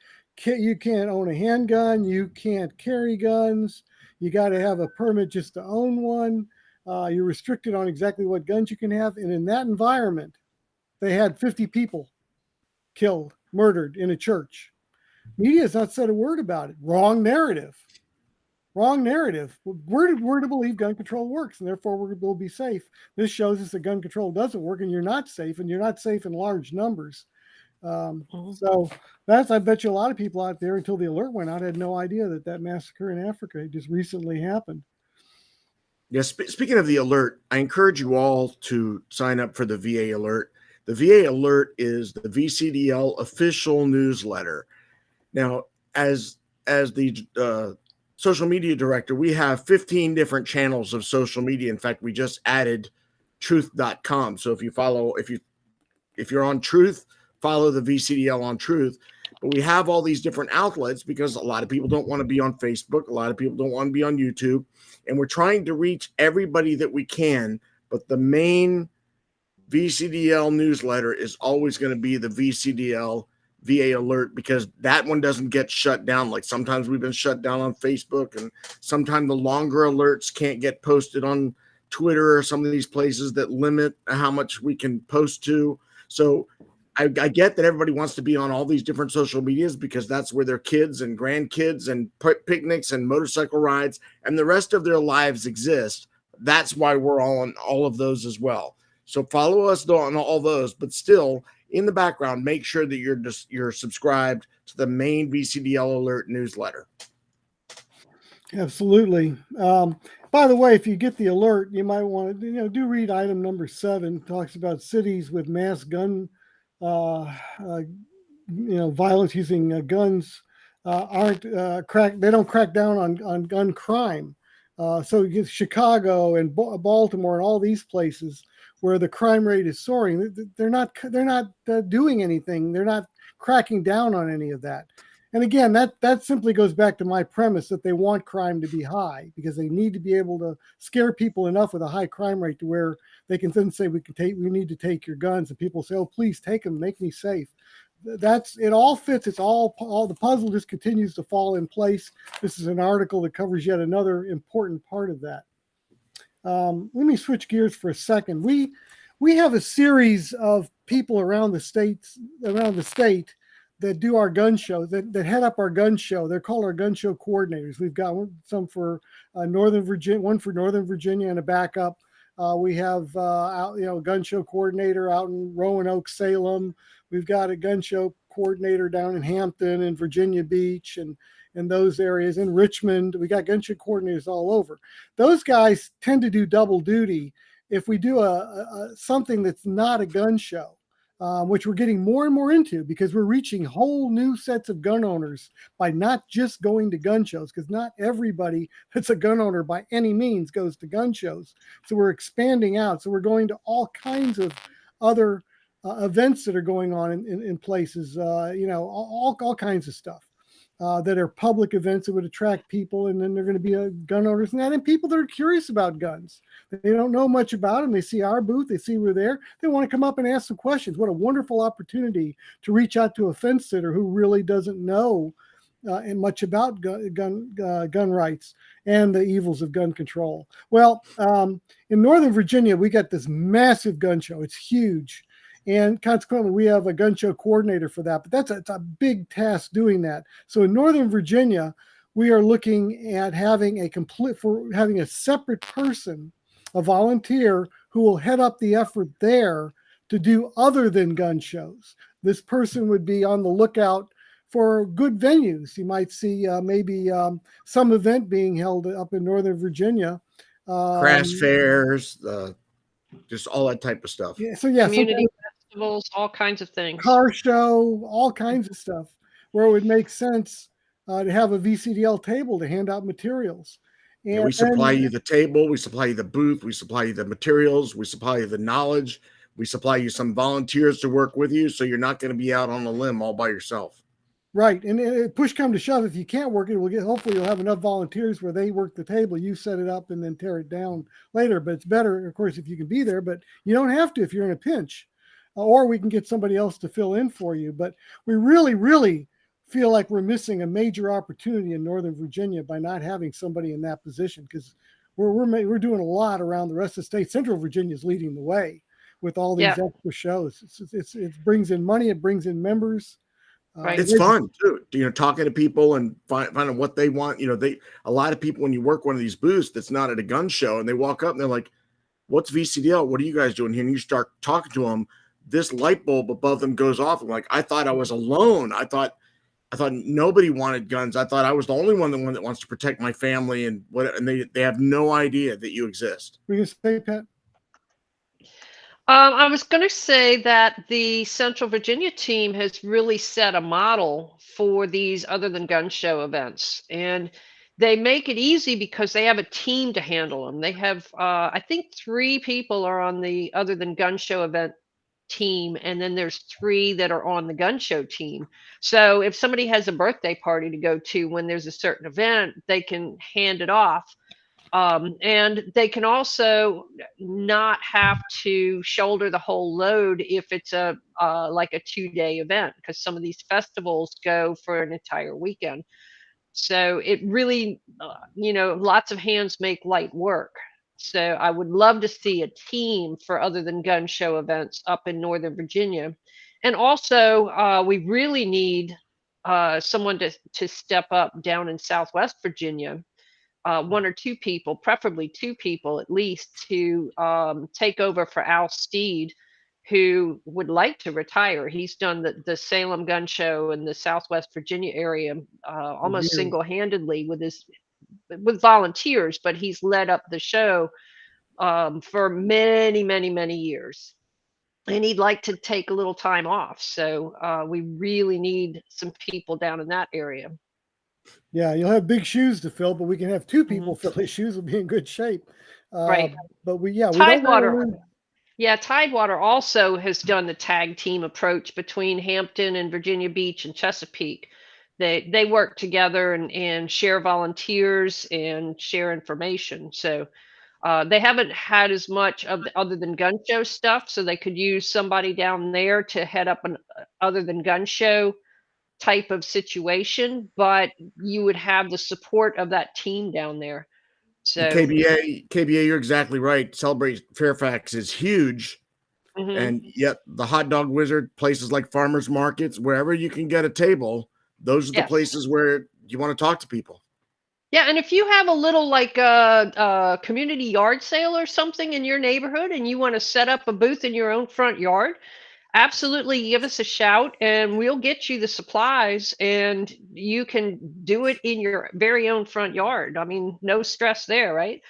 own a handgun. You can't carry guns. You got to have a permit just to own one. You're restricted on exactly what guns you can have. And in that environment, they had 50 people killed, murdered in a church. Media has not said a word about it. Wrong narrative. Wrong narrative. We're to believe gun control works, and therefore we'll be safe. This shows us that gun control doesn't work, and you're not safe, and you're not safe in large numbers. So I bet you a lot of people out there, until the alert went out, had no idea that massacre in Africa just recently happened. Yes. Speaking of the alert, I encourage you all to sign up for the VA alert. The VA alert is the VCDL official newsletter. Now, as the social media director, we have 15 different channels of social media. In fact, we just added truth.com. So if you're on Truth, follow the VCDL on Truth. But we have all these different outlets because a lot of people don't want to be on Facebook. A lot of people don't want to be on YouTube. And we're trying to reach everybody that we can. But the main VCDL newsletter is always going to be the VCDL VA alert, because that one doesn't get shut down. Like sometimes we've been shut down on Facebook, and sometimes the longer alerts can't get posted on Twitter or some of these places that limit how much we can post to. So I get that everybody wants to be on all these different social medias because that's where their kids and grandkids and picnics and motorcycle rides and the rest of their lives exist. That's why we're all on all of those as well. So follow us on all those, but still in the background, make sure that you're subscribed to the main VCDL alert newsletter. Absolutely. By the way, if you get the alert, you might want to, do read item number 7. It talks about cities with mass gun, violence using guns aren't they don't crack down on gun crime. So you get Chicago and Baltimore and all these places where the crime rate is soaring. They're not doing anything. They're not cracking down on any of that. And again, that simply goes back to my premise that they want crime to be high because they need to be able to scare people enough with a high crime rate to where they can then say we need to take your guns, and people say, oh, please take them, make me safe. It all fits. It's all the puzzle just continues to fall in place. This is an article that covers yet another important part of that. Let me switch gears for a second. We have a series of people around the state that do our gun show, that head up our gun show. They're called our gun show coordinators. We've got some for Northern Virginia, one for Northern Virginia and a backup. We have a gun show coordinator out in Roanoke, Salem. We've got a gun show coordinator down in Hampton and Virginia Beach and those areas. In Richmond, we got gun show coordinators all over. Those guys tend to do double duty if we do something that's not a gun show. Which we're getting more and more into because we're reaching whole new sets of gun owners by not just going to gun shows, because not everybody that's a gun owner by any means goes to gun shows. So we're expanding out. So we're going to all kinds of other events that are going on in places, all kinds of stuff. That are public events that would attract people, and then they're going to be gun owners and that, and people that are curious about guns. They don't know much about them. They see our booth, they see we're there. They want to come up and ask some questions. What a wonderful opportunity to reach out to a fence sitter who really doesn't know much about gun rights and the evils of gun control. Well, in Northern Virginia, we got this massive gun show. It's huge. And consequently, we have a gun show coordinator for that. But it's a big task doing that. So in Northern Virginia, we are looking at having a separate person, a volunteer, who will head up the effort there to do other than gun shows. This person would be on the lookout for good venues. You might see maybe some event being held up in Northern Virginia. Craft fairs, just all that type of stuff. Yeah, community festivals, all kinds of things. Car show, all kinds of stuff, where it would make sense to have a VCDL table to hand out materials. And we supply you the table, we supply you the booth, we supply you the materials, we supply you the knowledge, we supply you some volunteers to work with you, so you're not going to be out on a limb all by yourself. Right, and push come to shove, if you can't work it, hopefully you'll have enough volunteers where they work the table, you set it up, and then tear it down later. But it's better, of course, if you can be there. But you don't have to if you're in a pinch, or we can get somebody else to fill in for you. But we really, really feel like we're missing a major opportunity in Northern Virginia by not having somebody in that position, because we're doing a lot around the rest of the state. Central Virginia is leading the way with all these extra shows. It brings in money, it brings in members. Right. It's fun too, talking to people and finding what they want. A lot of people, when you work one of these booths that's not at a gun show, and they walk up and they're like, "What's VCDL? What are you guys doing here?" And you start talking to them. This light bulb above them goes off. I'm like, I thought I was alone. I thought nobody wanted guns. I thought I was the only one that wants to protect my family and what. And they have no idea that you exist. Were you gonna say, Pat? I was going to say that the Central Virginia team has really set a model for these other than gun show events. And they make it easy because they have a team to handle them. They have, I think, 3 people are on the other than gun show event team, and then there's 3 that are on the gun show team. So if somebody has a birthday party to go to when there's a certain event, they can hand it off. And they can also not have to shoulder the whole load if it's a like a 2-day event, because some of these festivals go for an entire weekend. So it really, lots of hands make light work. So I would love to see a team for other than gun show events up in Northern Virginia. And also, we really need someone to step up down in Southwest Virginia, 1 or 2 people, preferably 2 people at least, to take over for Al Steed, who would like to retire. He's done the Salem Gun Show in the Southwest Virginia area almost Years. single-handedly with volunteers, but he's led up the show for many, many, many years. And he'd like to take a little time off. So we really need some people down in that area. Yeah, you'll have big shoes to fill, but we can have 2 people Mhm. fill his shoes. Will be in good shape. Right. But we don't Tidewater. want to. Yeah, Tidewater also has done the tag team approach between Hampton and Virginia Beach and Chesapeake. They work together and share volunteers and share information. So they haven't had as much of the other than gun show stuff, so they could use somebody down there to head up an other than gun show type of situation, but you would have the support of that team down there. And So, KBA, you're exactly right. Celebrate Fairfax is huge. mhm. And yet the hot dog wizard, places like farmers markets, wherever you can get a table, those are the Yes. places where you want to talk to people. Yeah, and if you have a little like community yard sale or something in your neighborhood and you want to set up a booth in your own front yard, absolutely give us a shout and we'll get you the supplies and you can do it in your very own front yard. I mean, no stress there, right?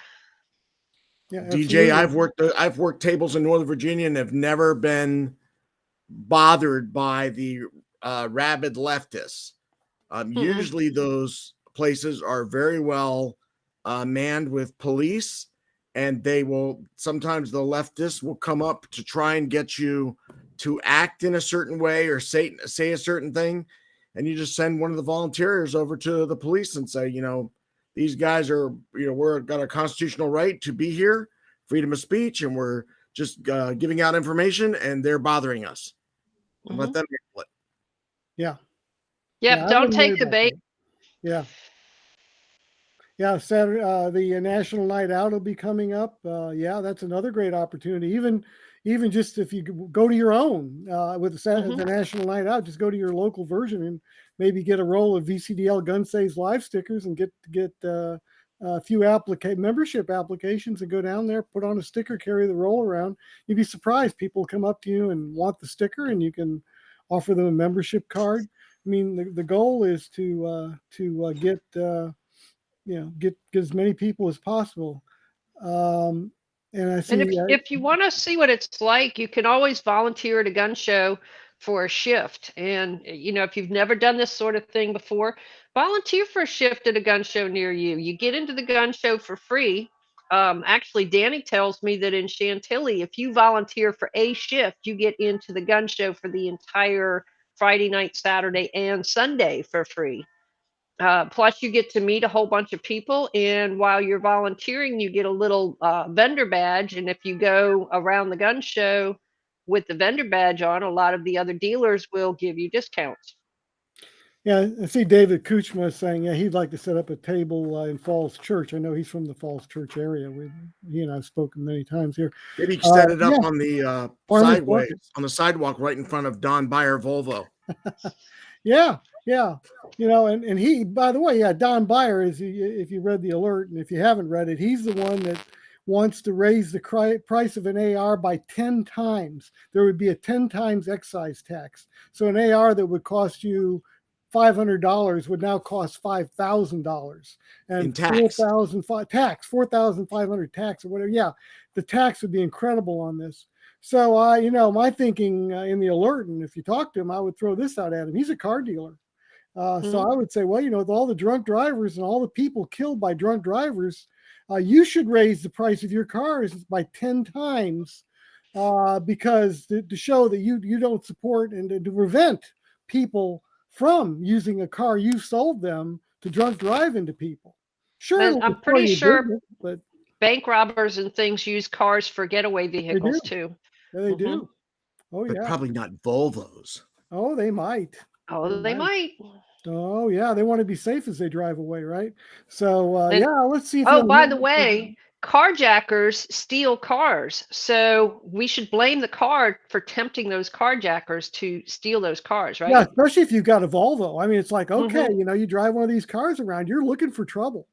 Yeah, DJ, absolutely. I've worked tables in Northern Virginia and have never been bothered by the rabid leftists. Mm-mm. Usually those places are very well manned with police, and sometimes the leftists will come up to try and get you to act in a certain way or say a certain thing. And you just send one of the volunteers over to the police and say, these guys are, we're got a constitutional right to be here, freedom of speech, and we're just giving out information and they're bothering us. And let Mhm. them handle it. Yeah. Yep, Yeah, I don't wouldn't worry take the about bait. that. Yeah. Yeah, Saturday, the National Night Out will be coming up. Yeah, that's another great opportunity. Even just if you go to your own with Mhm. the National Night Out, just go to your local version and maybe get a roll of VCDL Gun Saves Live stickers and get a few membership applications and go down there, put on a sticker, carry the roll around. You'd be surprised. People come up to you and want the sticker, and you can offer them a membership card. I mean, the goal is to get get as many people as possible. And I And see, if you want to see what it's like, you can always volunteer at a gun show for a shift. And if you've never done this sort of thing before, volunteer for a shift at a gun show near you. You get into the gun show for free. Actually, Danny tells me that in Chantilly, if you volunteer for a shift, you get into the gun show for the entire Friday night, Saturday, and Sunday for free. Plus, you get to meet a whole bunch of people, and while you're volunteering, you get a little vendor badge. And if you go around the gun show with the vendor badge on, a lot of the other dealers will give you discounts. yeah, I see David Kuchma saying, yeah, he'd like to set up a table in Falls Church. I know he's from the Falls Church area. He and I've spoken many times here. Maybe set it up Yeah, on the farmers sideways, market. on the sidewalk right in front of Don Bayer Volvo. Yeah, yeah. You know, and he, by the way, yeah, Don Beyer is, if you read the alert, and if you haven't read it, he's the one that wants to raise the price of an AR by 10 times. There would be a 10 times excise tax. So an AR that would cost you $500 would now cost $5,000, In and tax. 4,500 tax or whatever. Yeah, the tax would be incredible on this. So, you know, my thinking in the alert, and if you talk to him, I would throw this out at him. He's a car dealer. So I would say, well, you know, with all the drunk drivers and all the people killed by drunk drivers, you should raise the price of your cars by 10 times, because to show that you don't support and to prevent people from using a car you sold them to drunk drive into people. Sure, And it'll I'm destroy pretty your sure business, but bank robbers and things use cars for getaway they do. vehicles too. Yeah, they Mhm. do. Oh But yeah. probably not Volvos. Oh, they might. Oh, they might. Oh yeah, they want to be safe as they drive away, right? So And yeah, let's see if oh, by you'll. the way, carjackers steal cars. So we should blame the car for tempting those carjackers to steal those cars, Yeah, right? especially if you've got a Volvo. I mean, it's like, okay, Mhm. you know, you drive one of these cars around, you're looking for trouble.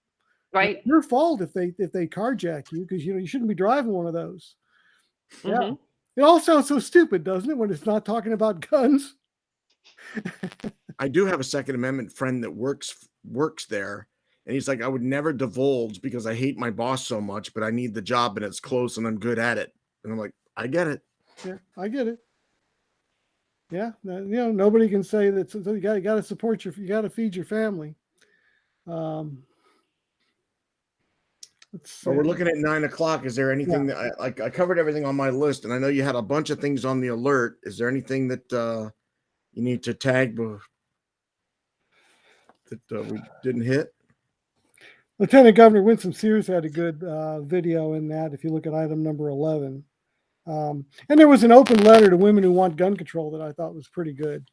It's Right. your fault if they carjack you, because you know you shouldn't be driving one of those. Yeah. Mhm. It all sounds so stupid, doesn't it, when it's not talking about guns? I do have a Second Amendment friend that works there, and he's like, I would never divulge because I hate my boss so much, but I need the job and it's close and I'm good at it. And I'm like, I get it. Yeah, I get it. Yeah, you know, nobody can say that. So you got to support you got to feed your family. Um, let's So we're see. looking at 9 o'clock. Is there anything that I covered everything on my list, and I know you had a bunch of things on the alert. Is there anything that you need to tag that we didn't hit? Lieutenant Governor Winsome Sears had a good video in that. If you look at item number 11, and there was an open letter to women who want gun control that I thought was pretty good.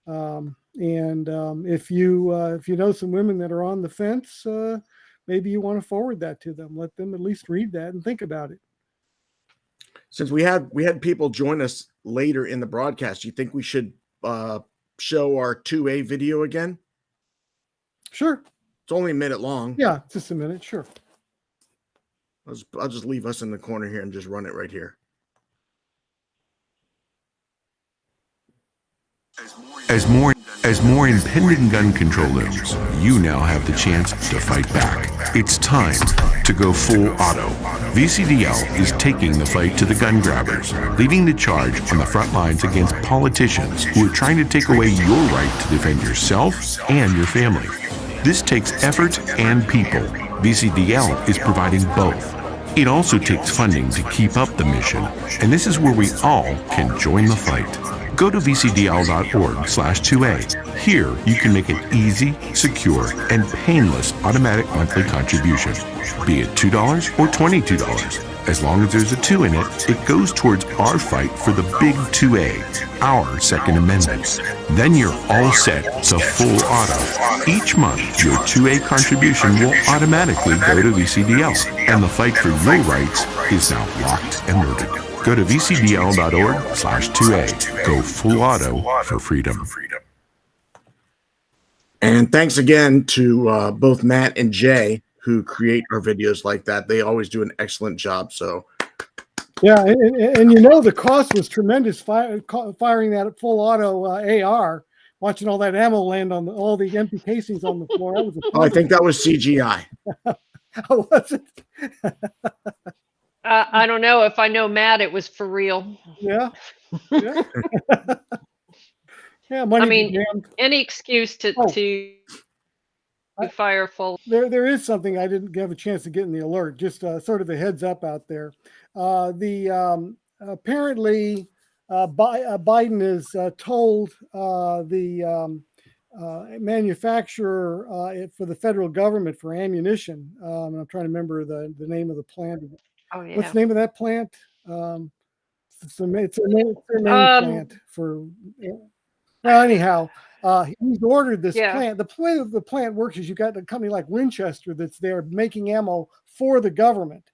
If you know some women that are on the fence, maybe you want to forward that to them. Let them at least read that and think about it. Since we had people join us later in the broadcast, you think we should show our 2A video again? Sure. It's only a minute long. Yeah, just a minute. Sure. I'll just leave us in the corner here and just run it right here. As more impending gun control looms, you now have the chance to fight back. It's time to go full auto. VCDL is taking the fight to the gun grabbers, leading the charge on the front lines against politicians who are trying to take away your right to defend yourself and your family. This takes effort and people. VCDL is providing both. It also takes funding to keep up the mission, and this is where we all can join the fight. Go to vcdl.org/2A. Here, you can make an easy, secure, and painless automatic monthly contribution, be it $2 or $22. As long as there's a 2 in it, it goes towards our fight for the big 2A, our Second Amendment. Then you're all set to full auto. Each month, your 2A contribution will automatically go to VCDL, and the fight for your rights is now locked and loaded. Go to vcdl.org/2A. Go full auto for freedom. And thanks again to both Matt and Jay who create our videos like that. They always do an excellent job. So yeah, and you know the cost was tremendous firing that full auto AR. Watching all that ammo land on all the empty casings on the floor. That was I think that was CGI. How was it? I don't know. If I know Matt, it was for real. Yeah. Yeah. Yeah, money. I mean, any excuse to fire full. There is something I didn't have a chance to get in the alert. Just sort of a heads up out there. Apparently Biden has told the manufacturer for the federal government for ammunition. And I'm trying to remember the name of the plant. Oh yeah. What's the name of that plant? It's their main plant for. Well, anyhow, he's ordered this plant. The way the plant works is you've got a company like Winchester that's there making ammo for the government.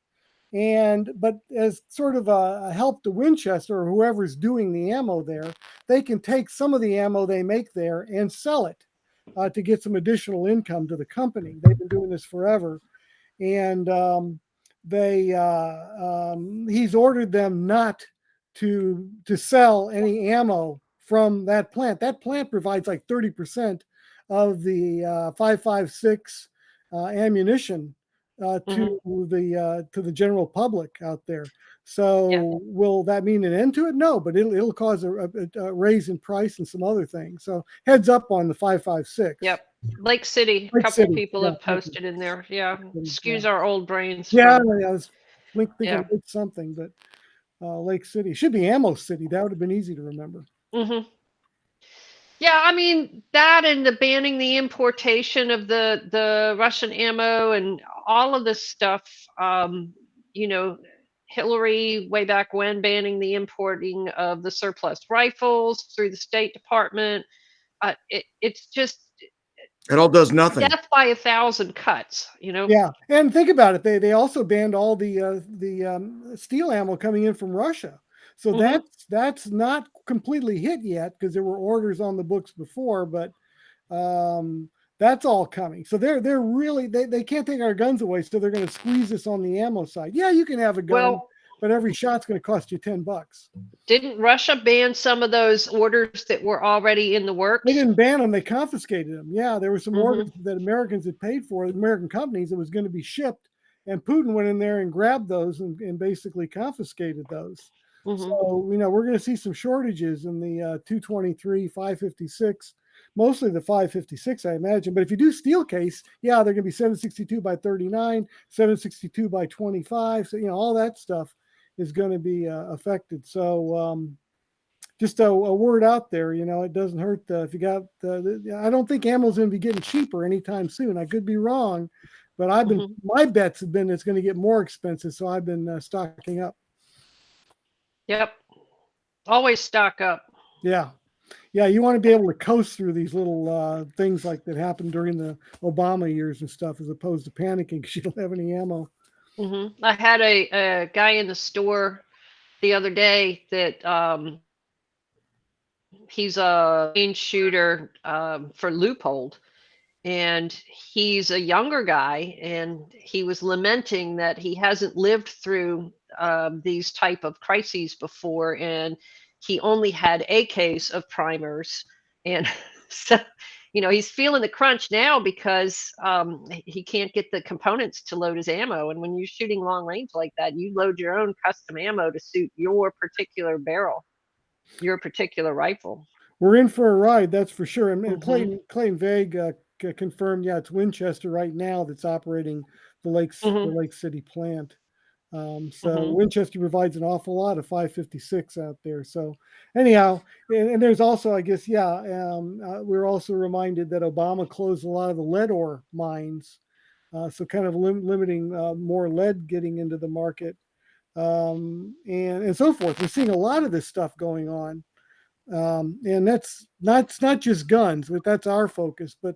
But as sort of a help to Winchester or whoever's doing the ammo there, they can take some of the ammo they make there and sell it to get some additional income to the company. They've been doing this forever, and he's ordered them not to sell any ammo from that plant. That plant provides like 30% of the 5.56 ammunition to the general public out there. So Yeah. will that mean an end to it? No, but it'll cause a raise in price and some other things. So heads up on the 5.56. Yep. Lake City, a Lake couple City, people yeah, have thank you. posted in there. Yeah. City, Excuse our old brains yeah, from, I was thinking Lake something, but Lake City should be Ammo City. That would have been easy to remember. hmm Yeah, I mean that and the banning the importation of the Russian ammo and all of this stuff. You know, Hillary way back when banning the importing of the surplus rifles through the State Department. It's just It all does nothing. death by a thousand cuts. You know. Yeah, and think about it. They also banned all the steel ammo coming in from Russia. So hmm that's not completely hit yet because there were orders on the books before, but that's all coming. So they're really they can't take our guns away, so they're going to squeeze us on the ammo side. Yeah, you can have a gun, Well, but every shot's going to cost you $10. didn't Russia ban some of those orders that were already in the They works? didn't ban them; they confiscated them. Yeah, there were some orders hmm that Americans had paid for, American companies, that was going to be shipped, and Putin went in there and grabbed those and basically confiscated those. hmm So we're going to see some shortages in the 223, 556, mostly the 556, I imagine. But if you do steel case, yeah, they're going to be 762 by 39, 762 by 25. So all that stuff is going to be affected. So just a word out there, it doesn't hurt if you got. I don't think ammo's going to be getting cheaper anytime soon. I could be wrong, but hmm my bets have been it's going to get more expensive. So I've been stocking up. Yep. Always stock up. Yeah. Yeah, you want to be able to coast through these little things like that happened during the Obama years and stuff, as opposed to panicking because you don't have any ammo. I had a guy in the store the other day that he's a range shooter for Loophole, and he's a younger guy, and he was lamenting that he hasn't lived through these type of crises before, and he only had a case of primers, and so he's feeling the crunch now because he can't get the components to load his ammo, and when you're shooting long range like that, you load your own custom ammo to suit your particular barrel, your particular rifle. We're in for a ride, that's for sure. And hmm Clayton Vague confirmed, yeah, it's Winchester right now that's operating the hmm Lake City plant. So hmm Winchester provides an awful lot of 556 out there. So anyhow, and there's also, I guess, yeah, we're also reminded that Obama closed a lot of the lead ore mines, so kind of limiting more lead getting into the market, and so forth. We're seeing a lot of this stuff going on, and that's not just guns, but that's our focus. But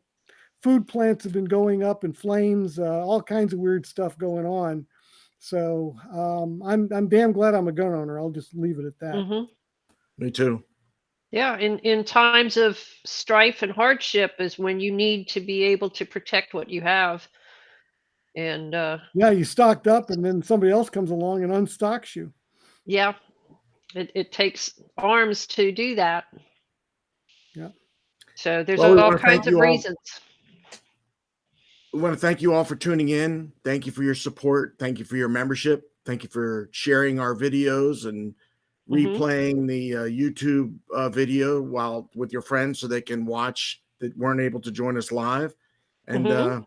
food plants have been going up in flames, all kinds of weird stuff going on. So I'm damn glad I'm a gun owner. I'll just leave it at that. hmm Me too. Yeah, in times of strife and hardship is when you need to be able to protect what you have. And Yeah, you stocked up, and then somebody else comes along and unstocks you. yeah, it takes arms to do that. Yeah. So there's Well, we all want to thank kinds of you all. reasons. We want to thank you all for tuning in. Thank you for your support. Thank you for your membership. Thank you for sharing our videos and hmm replaying the YouTube video while with your friends so they can watch that weren't able to join us live. And hmm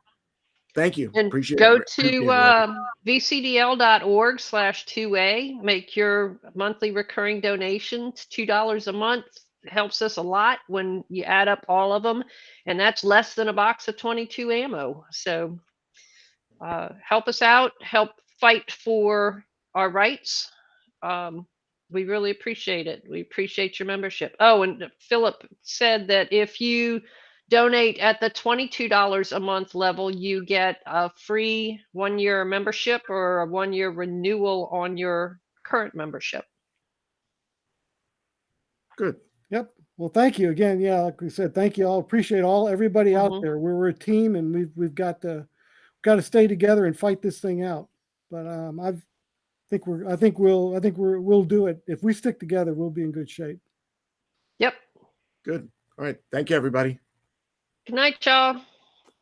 thank you. And Appreciate go it, to Rebecca. vcdl.org/2A. Make your monthly recurring donations. $2 a month helps us a lot when you add up all of them, and that's less than a box of 22 ammo. So help us out. Help fight for our rights. Um, we really appreciate it. We appreciate your membership. Oh, and Philip said that if you donate at the $22 a month level, you get a free 1-year membership or a 1-year renewal on your current membership. Good. Yep. Well, thank you again. Yeah, like we said, thank you all. Appreciate everybody out Mhm. there. We're a team, and we've got to stay together and fight this thing out. But I think we'll do it. If we stick together, we'll be in good shape. Yep. Good. All right. Thank you, everybody. Good night, y'all.